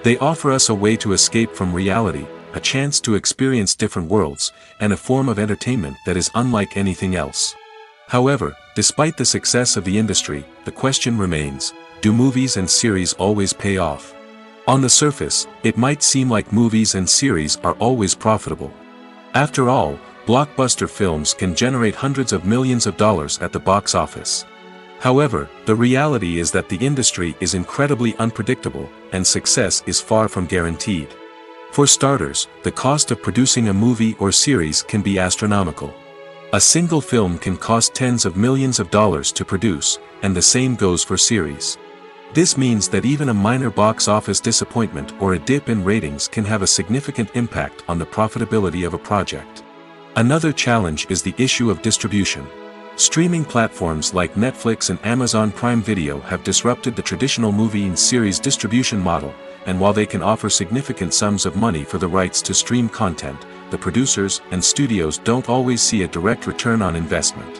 Speaker 2: They offer us a way to escape from reality, a chance to experience different worlds, and a form of entertainment that is unlike anything else. However, despite the success of the industry, the question remains, do movies and series always pay off? On the surface, it might seem like movies and series are always profitable. After all, blockbuster films can generate hundreds of millions of dollars at the box office. However, the reality is that the industry is incredibly unpredictable, and success is far from guaranteed. For starters, the cost of producing a movie or series can be astronomical. A single film can cost tens of millions of dollars to produce, and the same goes for series. This means that even a minor box office disappointment or a dip in ratings can have a significant impact on the profitability of a project. Another challenge is the issue of distribution. Streaming platforms like Netflix and Amazon Prime Video have disrupted the traditional movie and series distribution model, and while they can offer significant sums of money for the rights to stream content, the producers and studios don't always see a direct return on investment.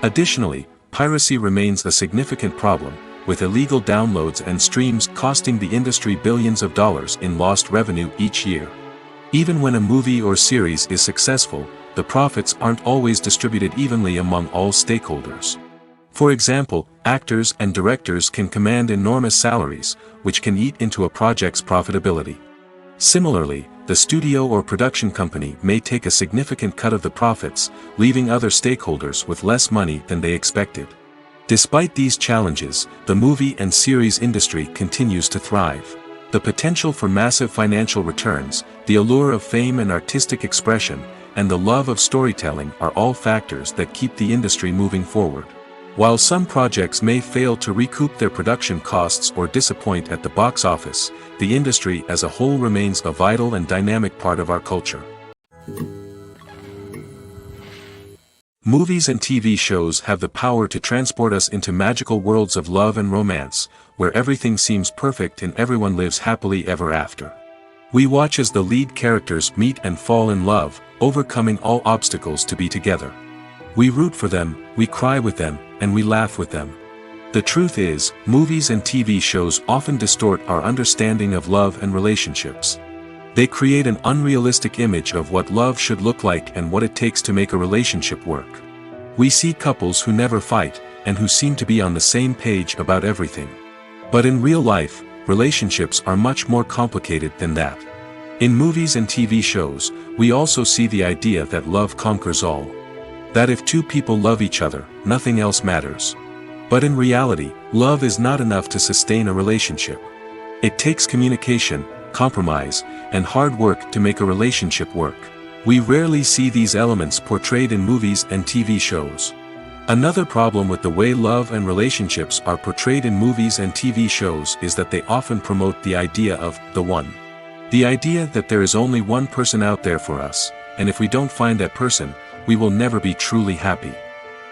Speaker 2: Additionally, piracy remains a significant problem, with illegal downloads and streams costing the industry billions of dollars in lost revenue each year. Even when a movie or series is successful, the profits aren't always distributed evenly among all stakeholders. For example, actors and directors can command enormous salaries, which can eat into a project's profitability. Similarly, the studio or production company may take a significant cut of the profits, leaving other stakeholders with less money than they expected. Despite these challenges, the movie and series industry continues to thrive. The potential for massive financial returns, the allure of fame and artistic expression, and the love of storytelling are all factors that keep the industry moving forward. While some projects may fail to recoup their production costs or disappoint at the box office, the industry as a whole remains a vital and dynamic part of our culture. Movies and TV shows have the power to transport us into magical worlds of love and romance, where everything seems perfect and everyone lives happily ever after. We watch as the lead characters meet and fall in love, overcoming all obstacles to be together. We root for them, we cry with them, and we laugh with them. The truth is, movies and TV shows often distort our understanding of love and relationships. They create an unrealistic image of what love should look like and what it takes to make a relationship work. We see couples who never fight, and who seem to be on the same page about everything. But in real life, relationships are much more complicated than that. In movies and TV shows, we also see the idea that love conquers all. That if two people love each other, nothing else matters. But in reality, love is not enough to sustain a relationship. It takes communication, compromise, and hard work to make a relationship work. We rarely see these elements portrayed in movies and TV shows. Another problem with the way love and relationships are portrayed in movies and TV shows is that they often promote the idea of the one. The idea that there is only one person out there for us, and if we don't find that person, we will never be truly happy.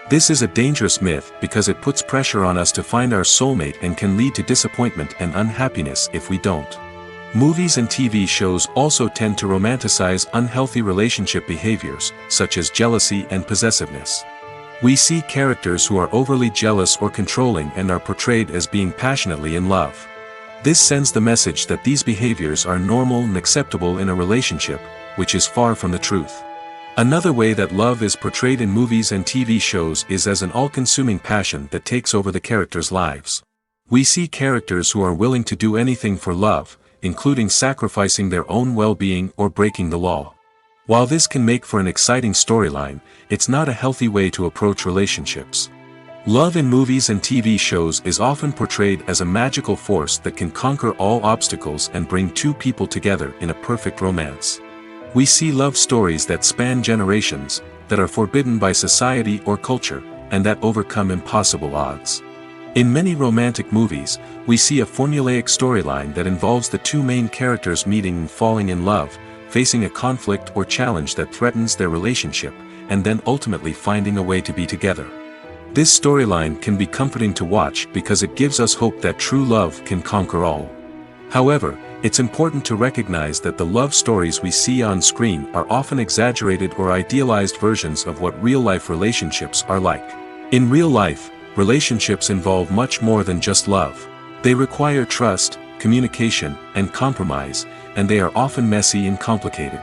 Speaker 2: This is a dangerous myth because it puts pressure on us to find our soulmate and can lead to disappointment and unhappiness if we don't. Movies and TV shows also tend to romanticize unhealthy relationship behaviors, such as jealousy and possessiveness. We see characters who are overly jealous or controlling and are portrayed as being passionately in love. This sends the message that these behaviors are normal and acceptable in a relationship, which is far from the truth. Another way that love is portrayed in movies and TV shows is as an all-consuming passion that takes over the characters' lives. We see characters who are willing to do anything for love, including sacrificing their own well-being or breaking the law. While this can make for an exciting storyline, it's not a healthy way to approach relationships. Love in movies and TV shows is often portrayed as a magical force that can conquer all obstacles and bring two people together in a perfect romance. We see love stories that span generations, that are forbidden by society or culture, and that overcome impossible odds. In many romantic movies, we see a formulaic storyline that involves the two main characters meeting and falling in love, facing a conflict or challenge that threatens their relationship, and then ultimately finding a way to be together. This storyline can be comforting to watch because it gives us hope that true love can conquer all. However, it's important to recognize that the love stories we see on screen are often exaggerated or idealized versions of what real-life relationships are like. In real life, relationships involve much more than just love. They require trust, communication, and compromise, and they are often messy and complicated.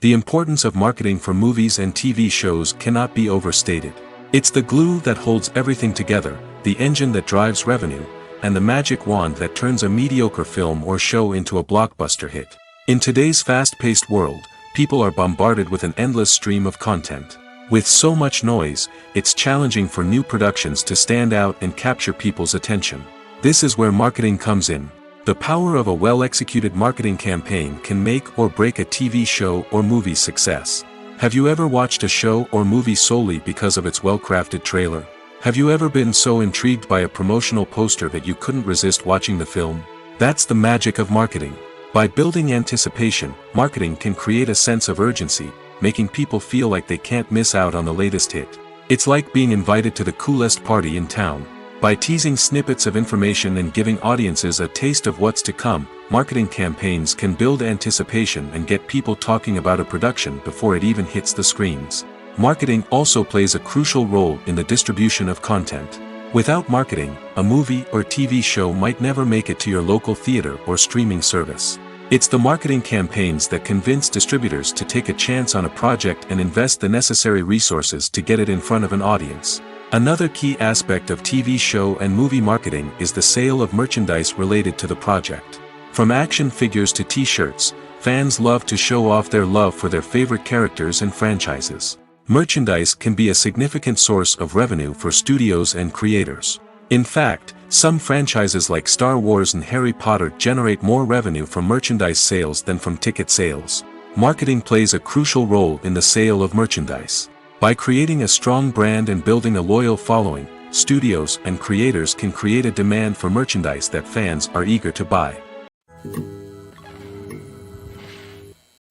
Speaker 2: The importance of marketing for movies and TV shows cannot be overstated. It's the glue that holds everything together, the engine that drives revenue, and the magic wand that turns a mediocre film or show into a blockbuster hit. In today's fast-paced world, people are bombarded with an endless stream of content. With so much noise, it's challenging for new productions to stand out and capture people's attention. This is where marketing comes in. The power of a well-executed marketing campaign can make or break a TV show or movie's success. Have you ever watched a show or movie solely because of its well-crafted trailer? Have you ever been so intrigued by a promotional poster that you couldn't resist watching the film? That's the magic of marketing. By building anticipation, marketing can create a sense of urgency, making people feel like they can't miss out on the latest hit. It's like being invited to the coolest party in town. By teasing snippets of information and giving audiences a taste of what's to come, marketing campaigns can build anticipation and get people talking about a production before it even hits the screens. Marketing also plays a crucial role in the distribution of content. Without marketing, a movie or TV show might never make it to your local theater or streaming service. It's the marketing campaigns that convince distributors to take a chance on a project and invest the necessary resources to get it in front of an audience. Another key aspect of TV show and movie marketing is the sale of merchandise related to the project. From action figures to t-shirts, fans love to show off their love for their favorite characters and franchises. Merchandise can be a significant source of revenue for studios and creators. In fact, some franchises like Star Wars and Harry Potter generate more revenue from merchandise sales than from ticket sales. Marketing plays a crucial role in the sale of merchandise. By creating a strong brand and building a loyal following, studios and creators can create a demand for merchandise that fans are eager to buy.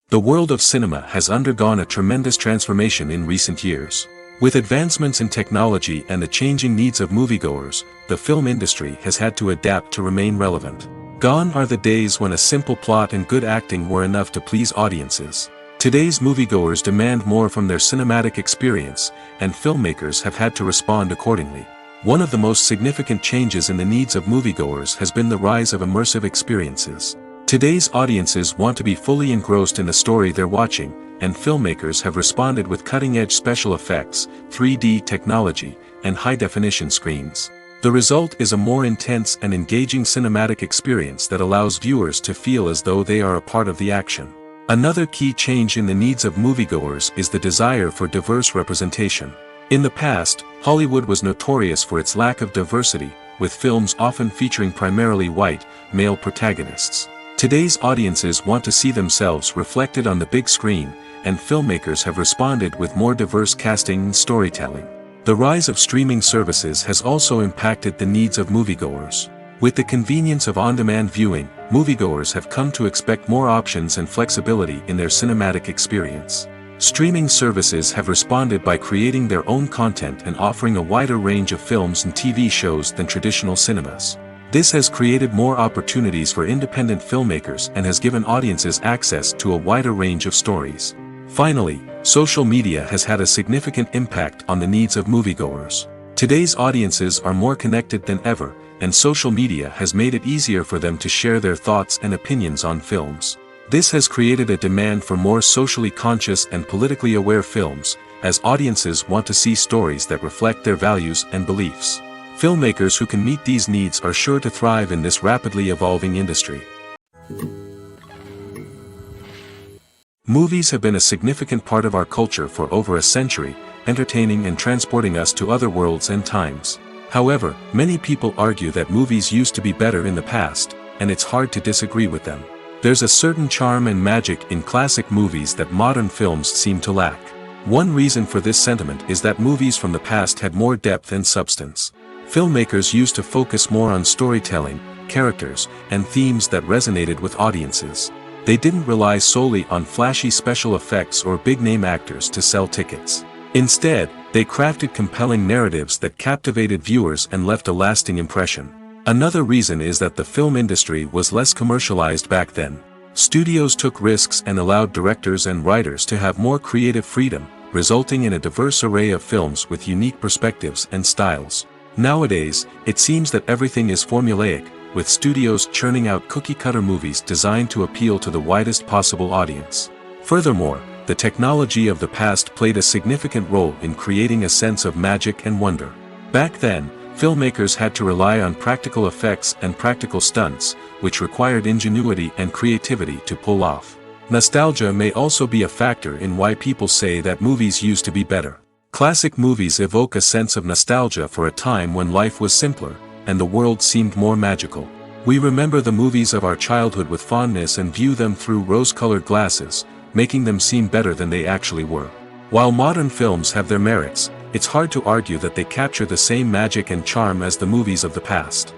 Speaker 2: The world of cinema has undergone a tremendous transformation in recent years. With advancements in technology and the changing needs of moviegoers, the film industry has had to adapt to remain relevant. Gone are the days when a simple plot and good acting were enough to please audiences. Today's moviegoers demand more from their cinematic experience, and filmmakers have had to respond accordingly. One of the most significant changes in the needs of moviegoers has been the rise of immersive experiences. Today's audiences want to be fully engrossed in the story they're watching, and filmmakers have responded with cutting-edge special effects, 3D technology, and high-definition screens. The result is a more intense and engaging cinematic experience that allows viewers to feel as though they are a part of the action. Another key change in the needs of moviegoers is the desire for diverse representation. In the past, Hollywood was notorious for its lack of diversity, with films often featuring primarily white, male protagonists. Today's audiences want to see themselves reflected on the big screen, and filmmakers have responded with more diverse casting and storytelling. The rise of streaming services has also impacted the needs of moviegoers. With the convenience of on-demand viewing, moviegoers have come to expect more options and flexibility in their cinematic experience. Streaming services have responded by creating their own content and offering a wider range of films and TV shows than traditional cinemas. This has created more opportunities for independent filmmakers and has given audiences access to a wider range of stories. Finally, social media has had a significant impact on the needs of moviegoers. Today's audiences are more connected than ever, and social media has made it easier for them to share their thoughts and opinions on films. This has created a demand for more socially conscious and politically aware films, as audiences want to see stories that reflect their values and beliefs. Filmmakers who can meet these needs are sure to thrive in this rapidly evolving industry. Movies have been a significant part of our culture for over a century, entertaining and transporting us to other worlds and times. However, many people argue that movies used to be better in the past, and it's hard to disagree with them. There's a certain charm and magic in classic movies that modern films seem to lack. One reason for this sentiment is that movies from the past had more depth and substance. Filmmakers used to focus more on storytelling, characters, and themes that resonated with audiences. They didn't rely solely on flashy special effects or big-name actors to sell tickets. Instead, they crafted compelling narratives that captivated viewers and left a lasting impression. Another reason is that the film industry was less commercialized back then. Studios took risks and allowed directors and writers to have more creative freedom, resulting in a diverse array of films with unique perspectives and styles. Nowadays, it seems that everything is formulaic, with studios churning out cookie-cutter movies designed to appeal to the widest possible audience. Furthermore, the technology of the past played a significant role in creating a sense of magic and wonder. Back then, filmmakers had to rely on practical effects and practical stunts, which required ingenuity and creativity to pull off. Nostalgia may also be a factor in why people say that movies used to be better. Classic movies evoke a sense of nostalgia for a time when life was simpler, and the world seemed more magical. We remember the movies of our childhood with fondness and view them through rose-colored glasses, making them seem better than they actually were. While modern films have their merits, it's hard to argue that they capture the same magic and charm as the movies of the past.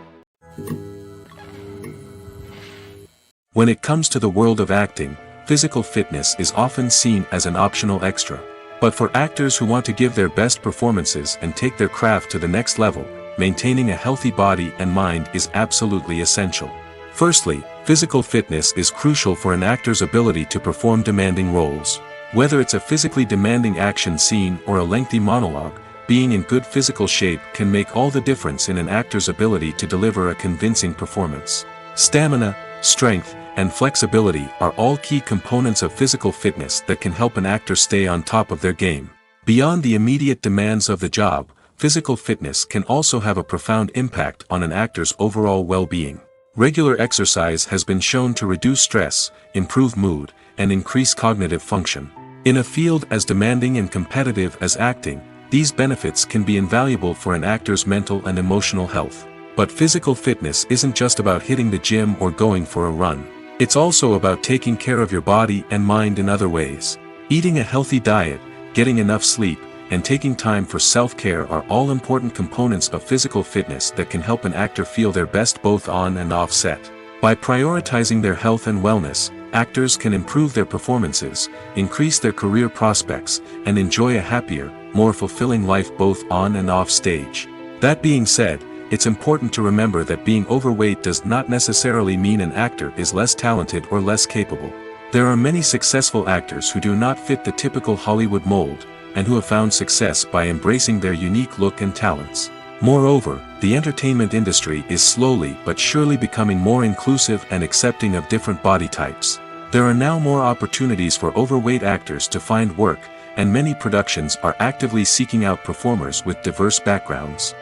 Speaker 2: When it comes to the world of acting, physical fitness is often seen as an optional extra. But for actors who want to give their best performances and take their craft to the next level, maintaining a healthy body and mind is absolutely essential. Firstly, physical fitness is crucial for an actor's ability to perform demanding roles. Whether it's a physically demanding action scene or a lengthy monologue, being in good physical shape can make all the difference in an actor's ability to deliver a convincing performance. Stamina, strength, and flexibility are all key components of physical fitness that can help an actor stay on top of their game. Beyond the immediate demands of the job, physical fitness can also have a profound impact on an actor's overall well-being. Regular exercise has been shown to reduce stress, improve mood, and increase cognitive function. In a field as demanding and competitive as acting, these benefits can be invaluable for an actor's mental and emotional health. But physical fitness isn't just about hitting the gym or going for a run. It's also about taking care of your body and mind in other ways. Eating a healthy diet, getting enough sleep, and taking time for self-care are all important components of physical fitness that can help an actor feel their best both on and off set. By prioritizing their health and wellness, actors can improve their performances, increase their career prospects, and enjoy a happier, more fulfilling life both on and off stage. That being said, it's important to remember that being overweight does not necessarily mean an actor is less talented or less capable. There are many successful actors who do not fit the typical Hollywood mold, and who have found success by embracing their unique look and talents. Moreover, the entertainment industry is slowly but surely becoming more inclusive and accepting of different body types. There are now more opportunities for overweight actors to find work, and many productions are actively seeking out performers with diverse backgrounds.